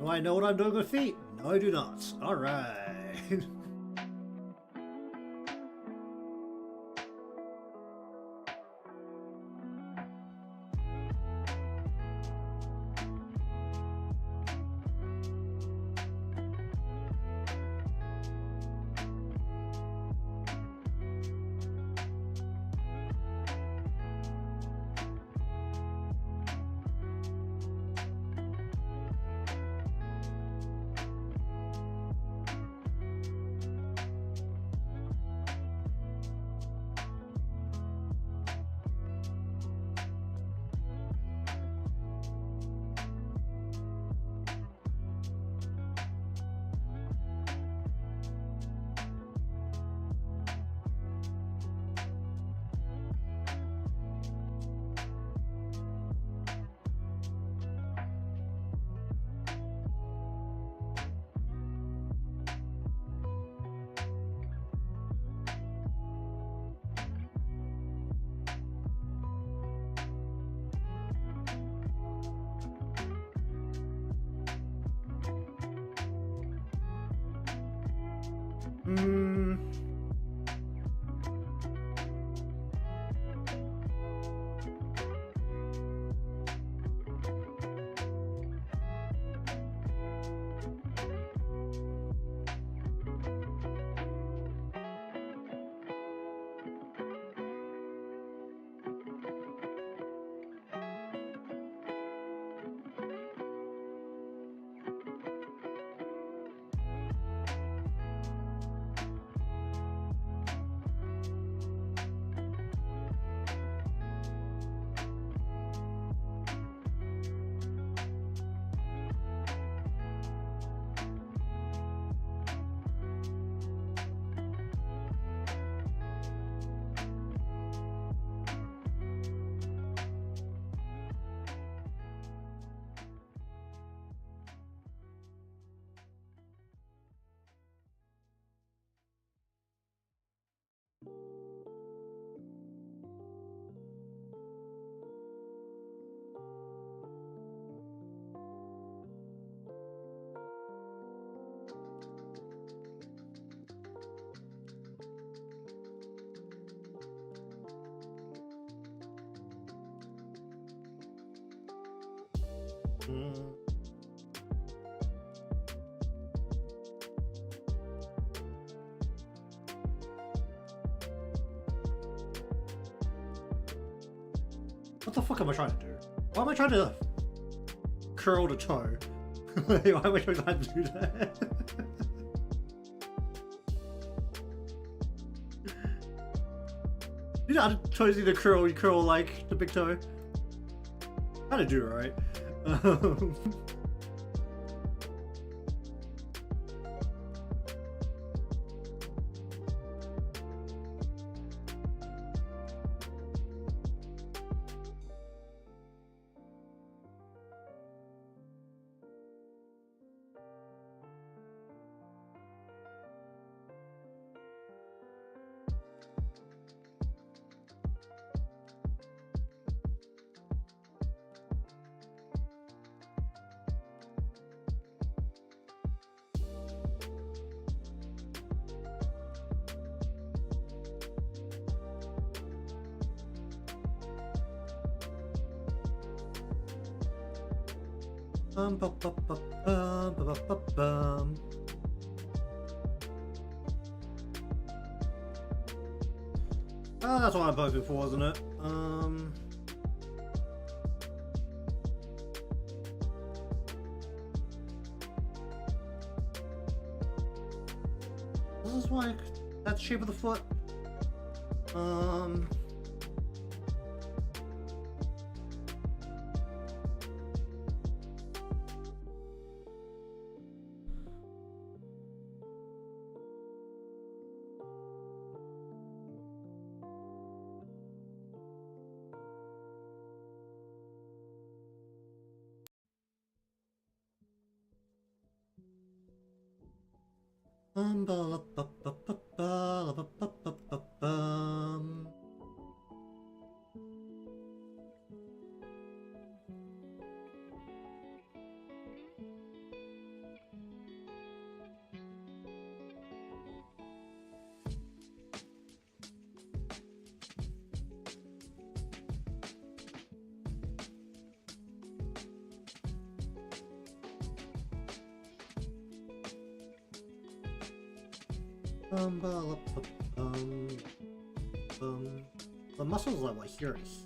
Do I know what I'm doing with feet? No, I do not. Alright. Hmm. What the fuck am I trying to do? Why am I trying to curl the toe? Why am I trying to do that? You know how to toes need to curl, you curl like the big toe. How to do it right. That's what I'm hoping for, wasn't it? This is like that shape of the foot. The muscles are like yours.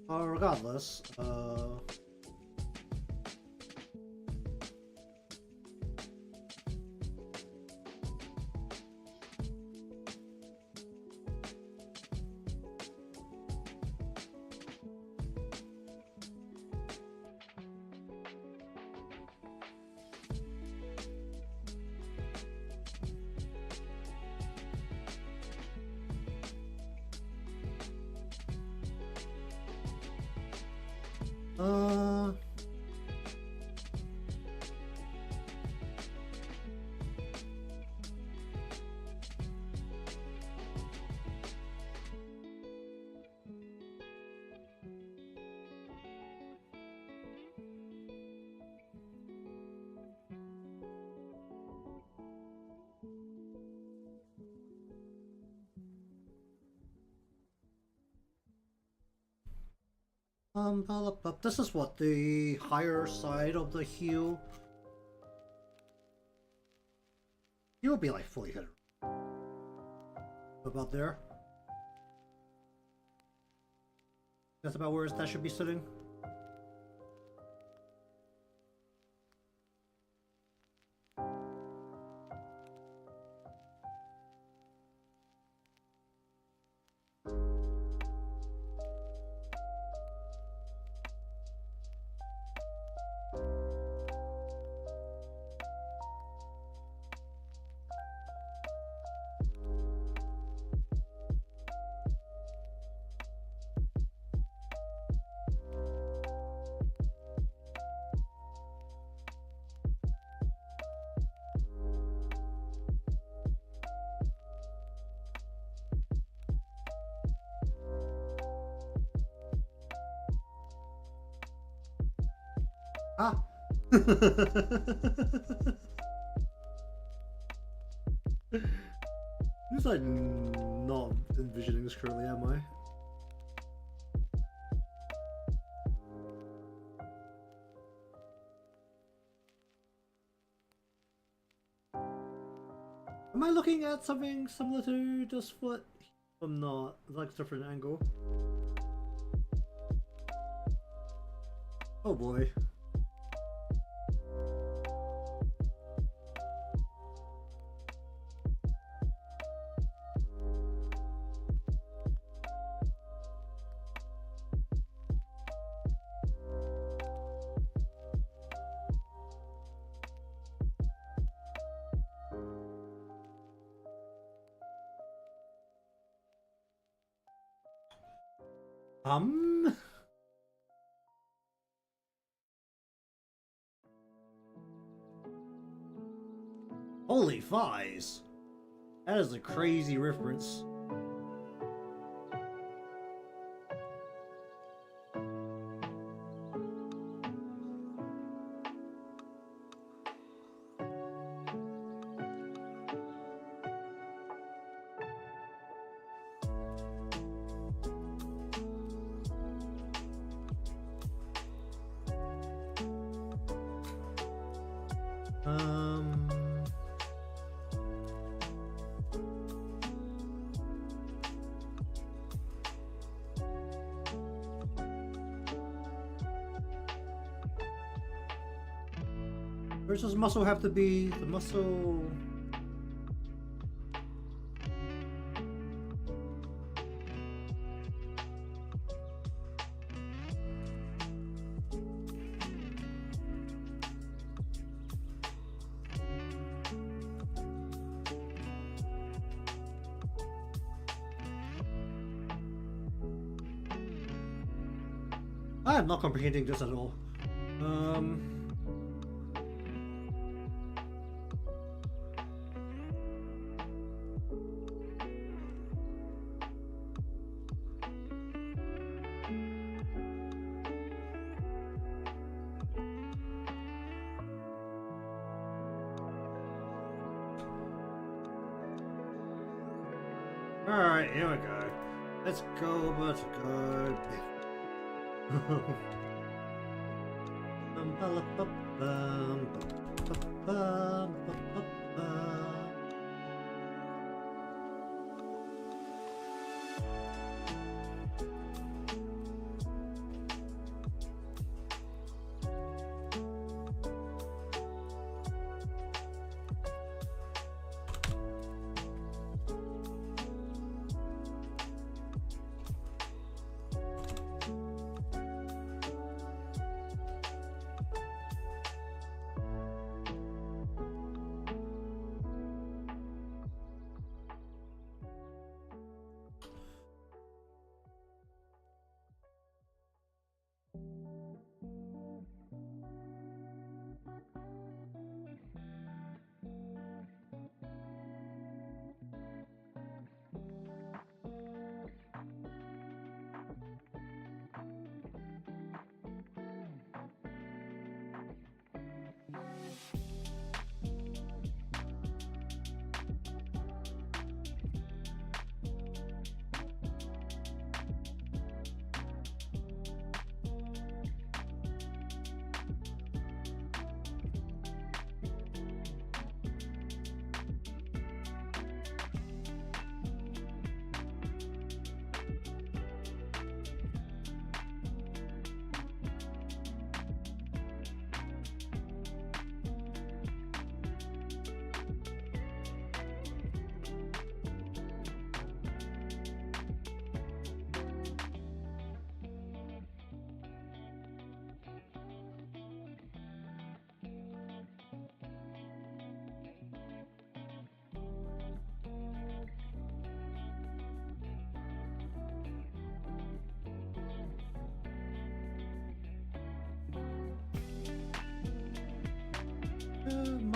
Regardless, Uh... This is what, the higher side of the heel? He will be like fully hidden. About there? That's about where that should be sitting? Ah! Who's like not envisioning this correctly, am I? Am I looking at something similar to this foot? I'm not. It's like a different angle. Oh boy. Holy fies! That is a crazy reference. Where does this muscle have to be? The muscle... I am not comprehending this at all. Alright, here we go. Let's go, let's go.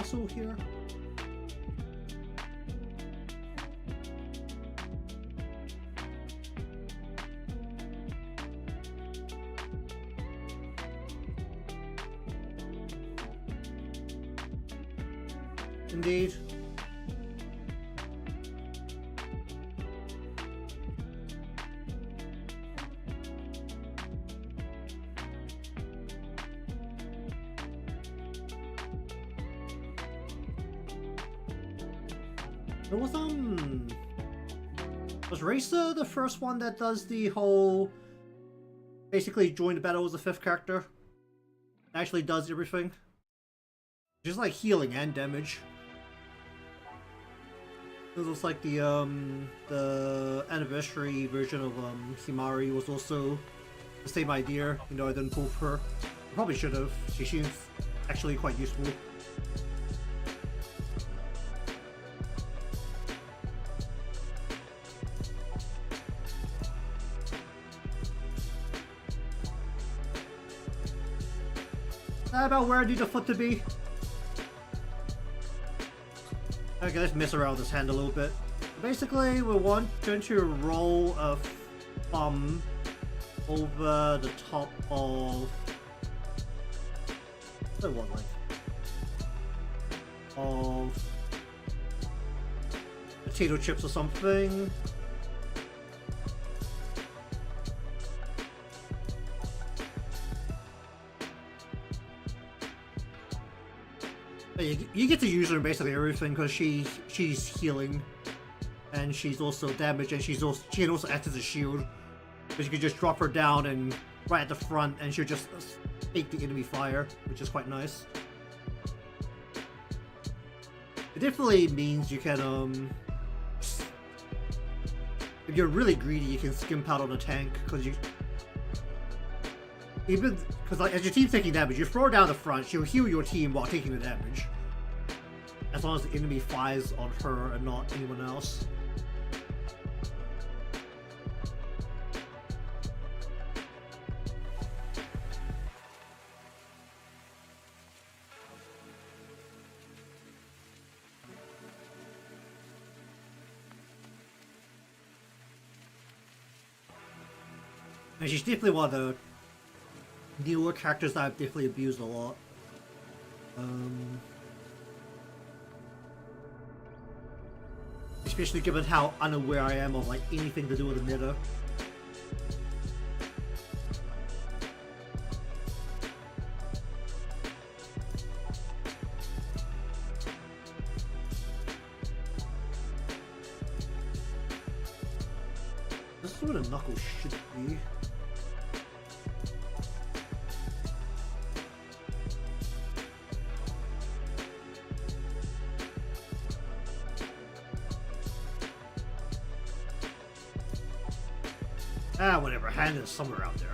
castle here. Indeed. There was Racer the first one that does the whole basically join the battle as a 5th character? Actually does everything. Just like healing and damage. It looks like the anniversary version of Himari was also the same idea, you know, I didn't pull for her. I probably should have. She seems actually quite useful. About where I need the foot to be. Okay, let's mess around with this hand a little bit. Basically, we want going to roll a thumb over the top of what, like, of potato chips or something. You get to use her in basically everything because she's healing, and she's also damaged, and she can also act as a shield. But you can just drop her down and right at the front, and she'll just take the enemy fire, which is quite nice. It definitely means you can if you're really greedy, you can skimp out on a tank because like, as your team's taking damage, you throw her down the front, she'll heal your team while taking the damage. As long as the enemy fires on her and not anyone else. And she's definitely one of the newer characters that I've definitely abused a lot. Especially given how unaware I am of like anything to do with the meta. This is what a knuckle should be. Whatever, hand is somewhere out there.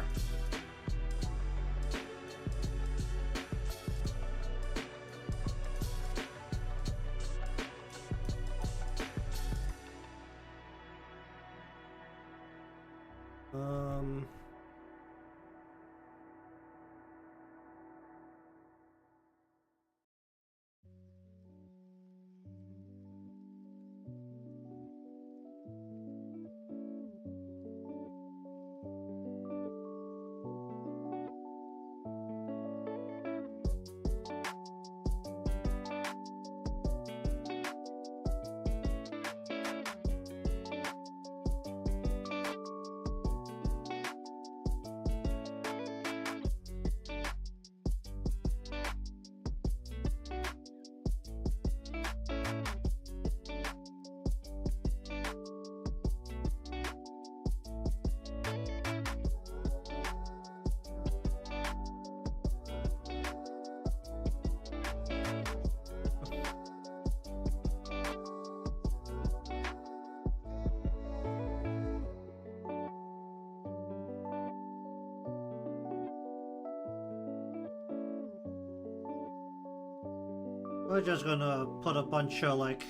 We're just gonna put a bunch of like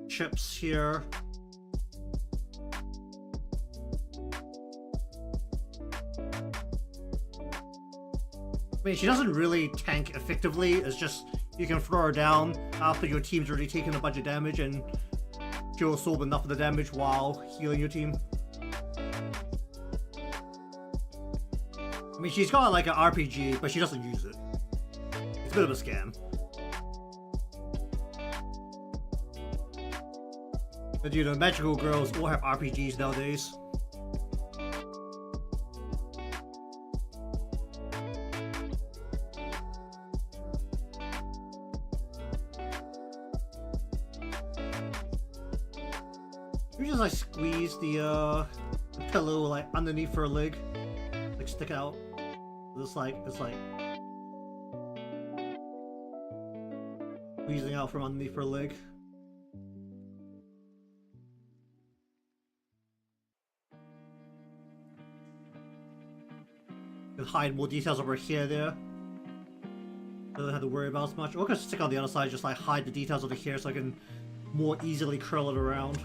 chips here. I mean, she doesn't really tank effectively, it's just you can throw her down after your team's already taken a bunch of damage, and she'll absorb enough of the damage while healing your team. I mean, she's got like an RPG, but she doesn't use it. It's a bit of a scam. But you know, magical girls all have RPGs nowadays. You just like squeeze the pillow like underneath her leg, like stick out. It's like squeezing out from underneath her leg. Can hide more details of her hair there. Don't have to worry about as much. Or I can stick on the other side, just like hide the details of the hair so I can more easily curl it around.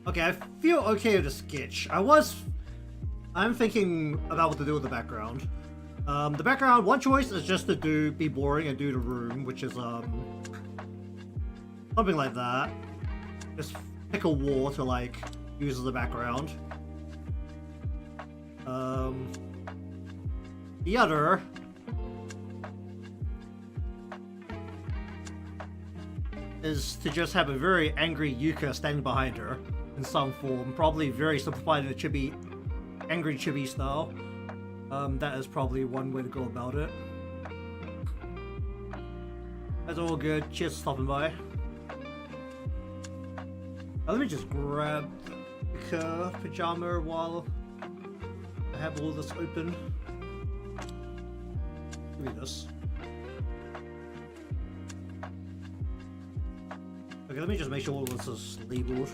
Okay, I feel okay with the sketch. I'm thinking about what to do with the background. The background, one choice is just to be boring and do the room, which is something like that. Just pick a wall to like use as a background. The other is to just have a very angry Yuka standing behind her in some form, probably very simplified in a chibi, angry chibi style. That is probably one way to go about it. That's all good. Cheers for stopping by. Let me just grab the pajama while I have all this open. Give me this. Okay, let me just make sure all this is labeled.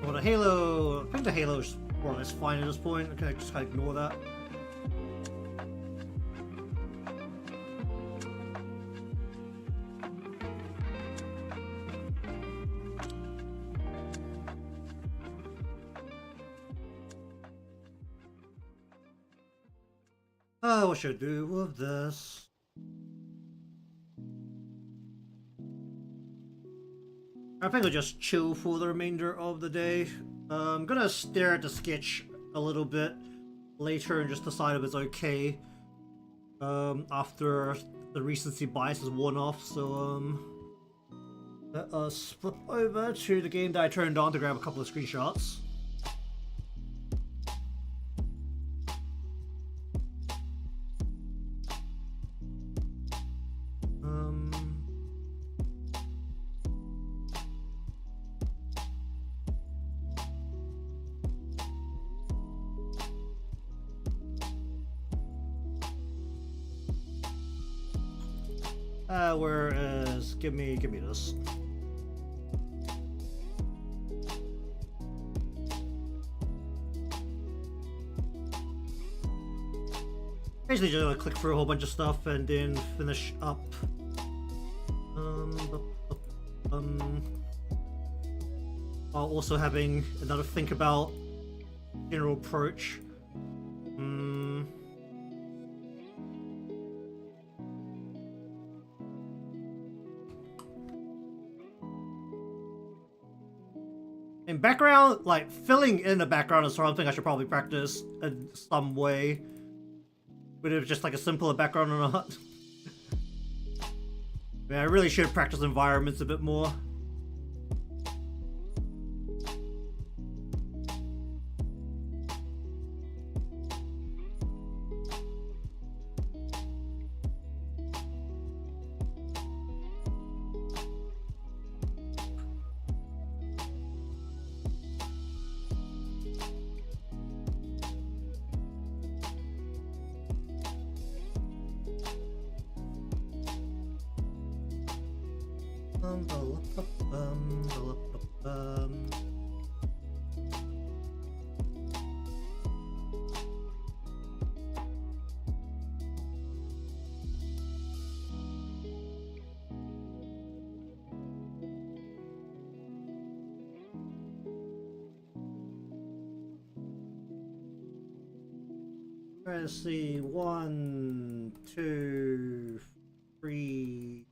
Well, the halo, I think the halo's more or less fine at this point. I can just kind of ignore that. What should I do with this? I think I'll just chill for the remainder of the day. I'm gonna stare at the sketch a little bit later and just decide if it's okay after the recency bias is worn off. So let us flip over to the game that I turned on to grab a couple of screenshots. Where is... Give me this. Basically just gonna click through a whole bunch of stuff and then finish up. While also having another think about general approach. In background, like filling in the background is something I should probably practice in some way. But it's just like a simpler background or not. I mean, I really should practice environments a bit more. Let's see, 1, 2, 3,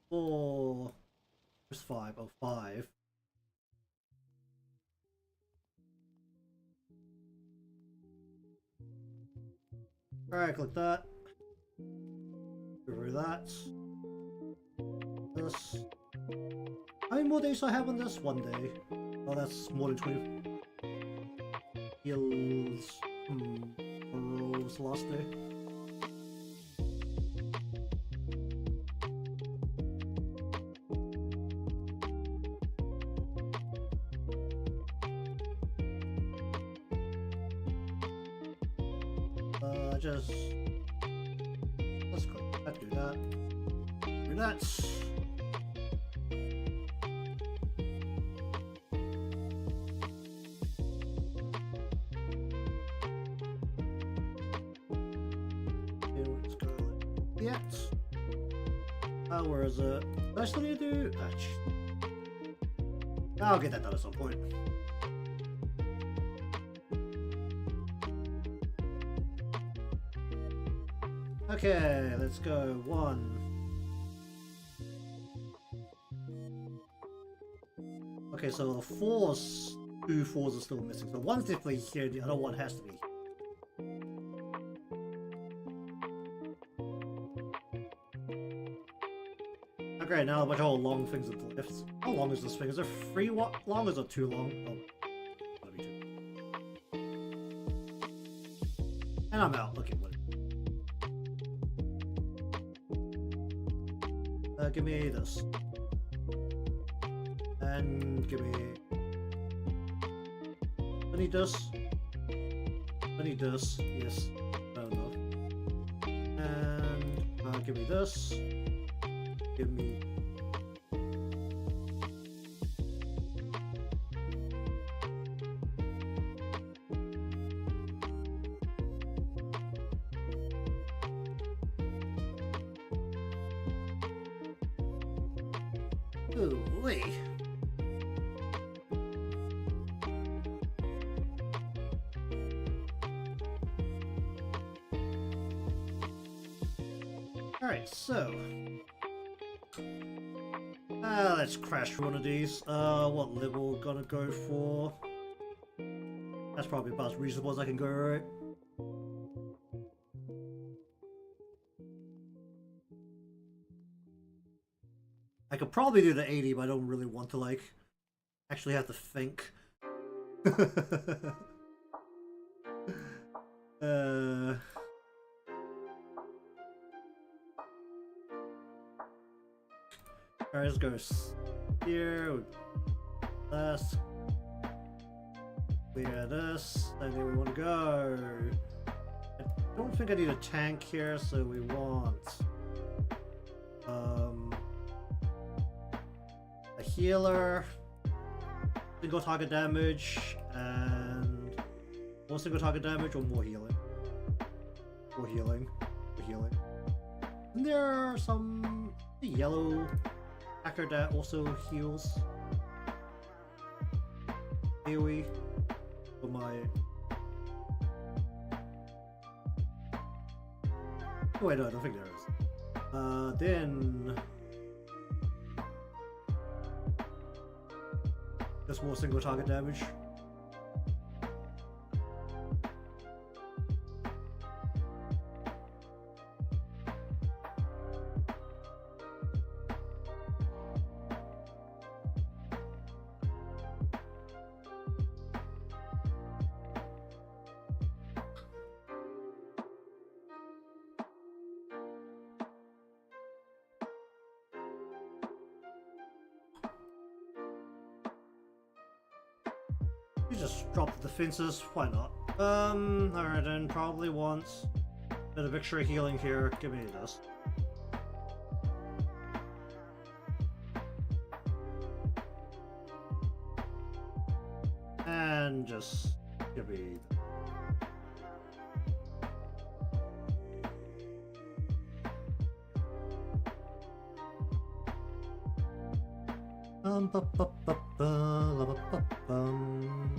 4. There's 5. Oh, 5. Alright, click that. Over that. This. How many more days do I have on this? 1 day. Oh, that's more than 20. Heals. What was the last day? Just let's go. Let's do that. Do that. Let's go. Yet. Where is it? Do I still need to do? I'll get that done at some point. Okay, let's go. 1. Okay, so the 4s, 2 4s are still missing. So one's definitely here, the other one has to be. Okay, now a bunch of whole long things with the lifts. How long is this thing? Is it 3 long or is it 2 long? Oh, that'll be 2. And I'm out. Okay, what? Give me this. And give me... I need this. I need this. Yes. No, no. And give me this. Give me... Ooh-wee. Alright, so let's crash through one of these. What level we're gonna go for? That's probably about as reasonable as I can go, right? I could probably do the 80, but I don't really want to, like, actually have to think. Alright, let's go here. Let's clear this. I think we want to go. I don't think I need a tank here, so we want a healer, single target damage, and more single target damage or more healing. More healing. More healing. And there are some yellow hacker that also heals. AoE for my... Oh wait, no, I don't think there is. Then... just more single target damage. You just drop the defenses, why not? Alright then, probably want a bit of extra healing here. Give me this. and just give me. Ba, ba, ba, ba, la, ba, ba, bum.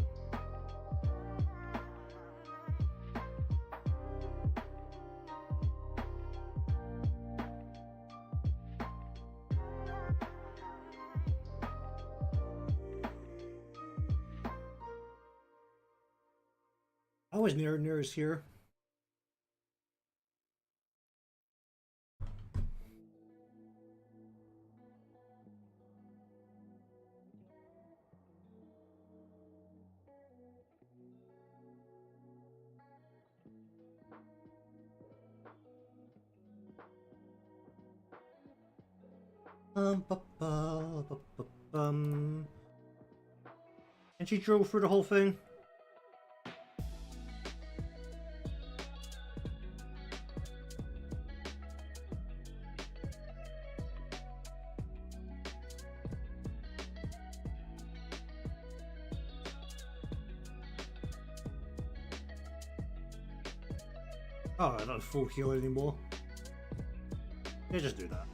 Always nearest here. And she drove through the whole thing. Oh, I don't full heal anymore. Yeah, just do that.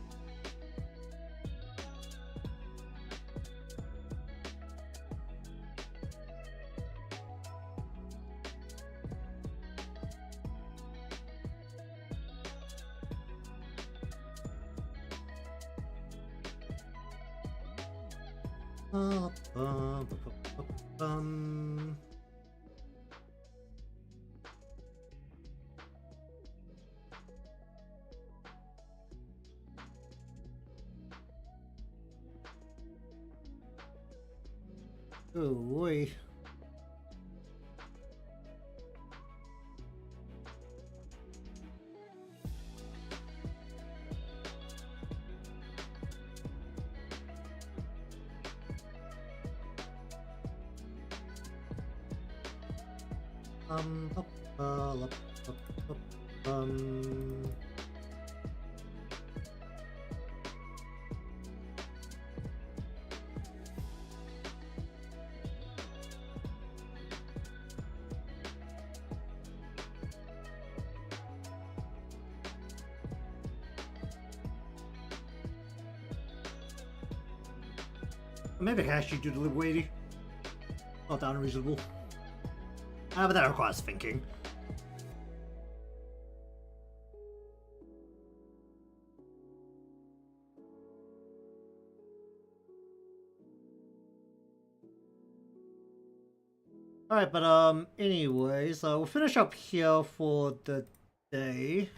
Oh boy. Maybe I actually do the little weighty. Not that unreasonable. But that requires thinking. Alright, but anyways, we'll finish up here for the day.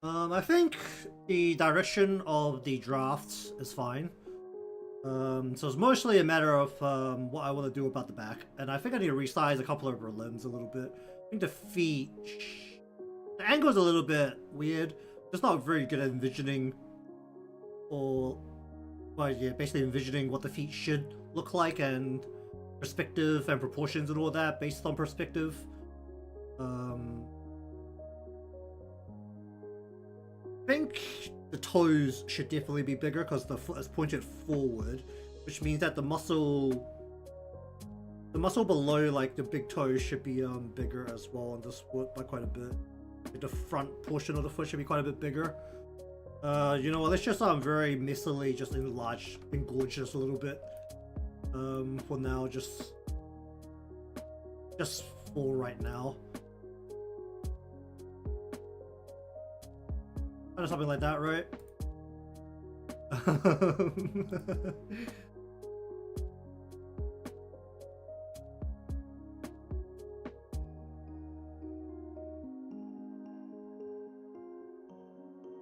I think the direction of the drafts is fine. So it's mostly a matter of what I want to do about the back, and I think I need to resize a couple of her limbs a little bit. I think the feet, the angle is a little bit weird. Just not very good at envisioning, or well, yeah, basically envisioning what the feet should look like and perspective and proportions and all that based on perspective. I think the toes should definitely be bigger because the foot is pointed forward, which means that the muscle below like the big toe should be bigger as well on this foot by quite a bit. Like, the front portion of the foot should be quite a bit bigger. You know what, let's just very messily just engorge this a little bit. For now, just for right now. Kind of something like that, right? I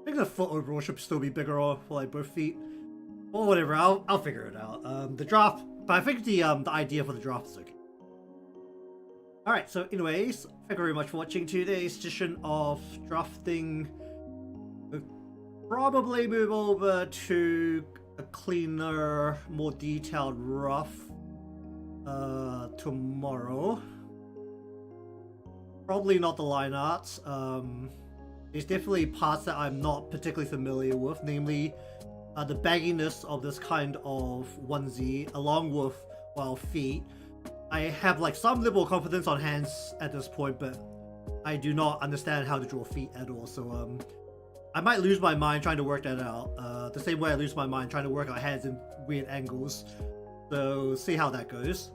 think the foot overall should still be bigger for like both feet. Or whatever, I'll figure it out. The draft, but I think the idea for the draft is okay. Alright, so anyways, thank you very much for watching today's edition of drafting. We'll probably move over to a cleaner, more detailed rough tomorrow. Probably not the line arts. There's definitely parts that I'm not particularly familiar with, namely the bagginess of this kind of onesie, along with, well, feet. I have like some liberal confidence on hands at this point, but I do not understand how to draw feet at all. So I might lose my mind trying to work that out. The same way I lose my mind trying to work out hands in weird angles. So see how that goes.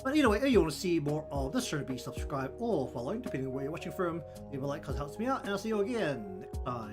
But either way, if you want to see more of this show, be subscribe or following, depending on where you're watching from. Leave a like because it helps me out, and I'll see you again next time.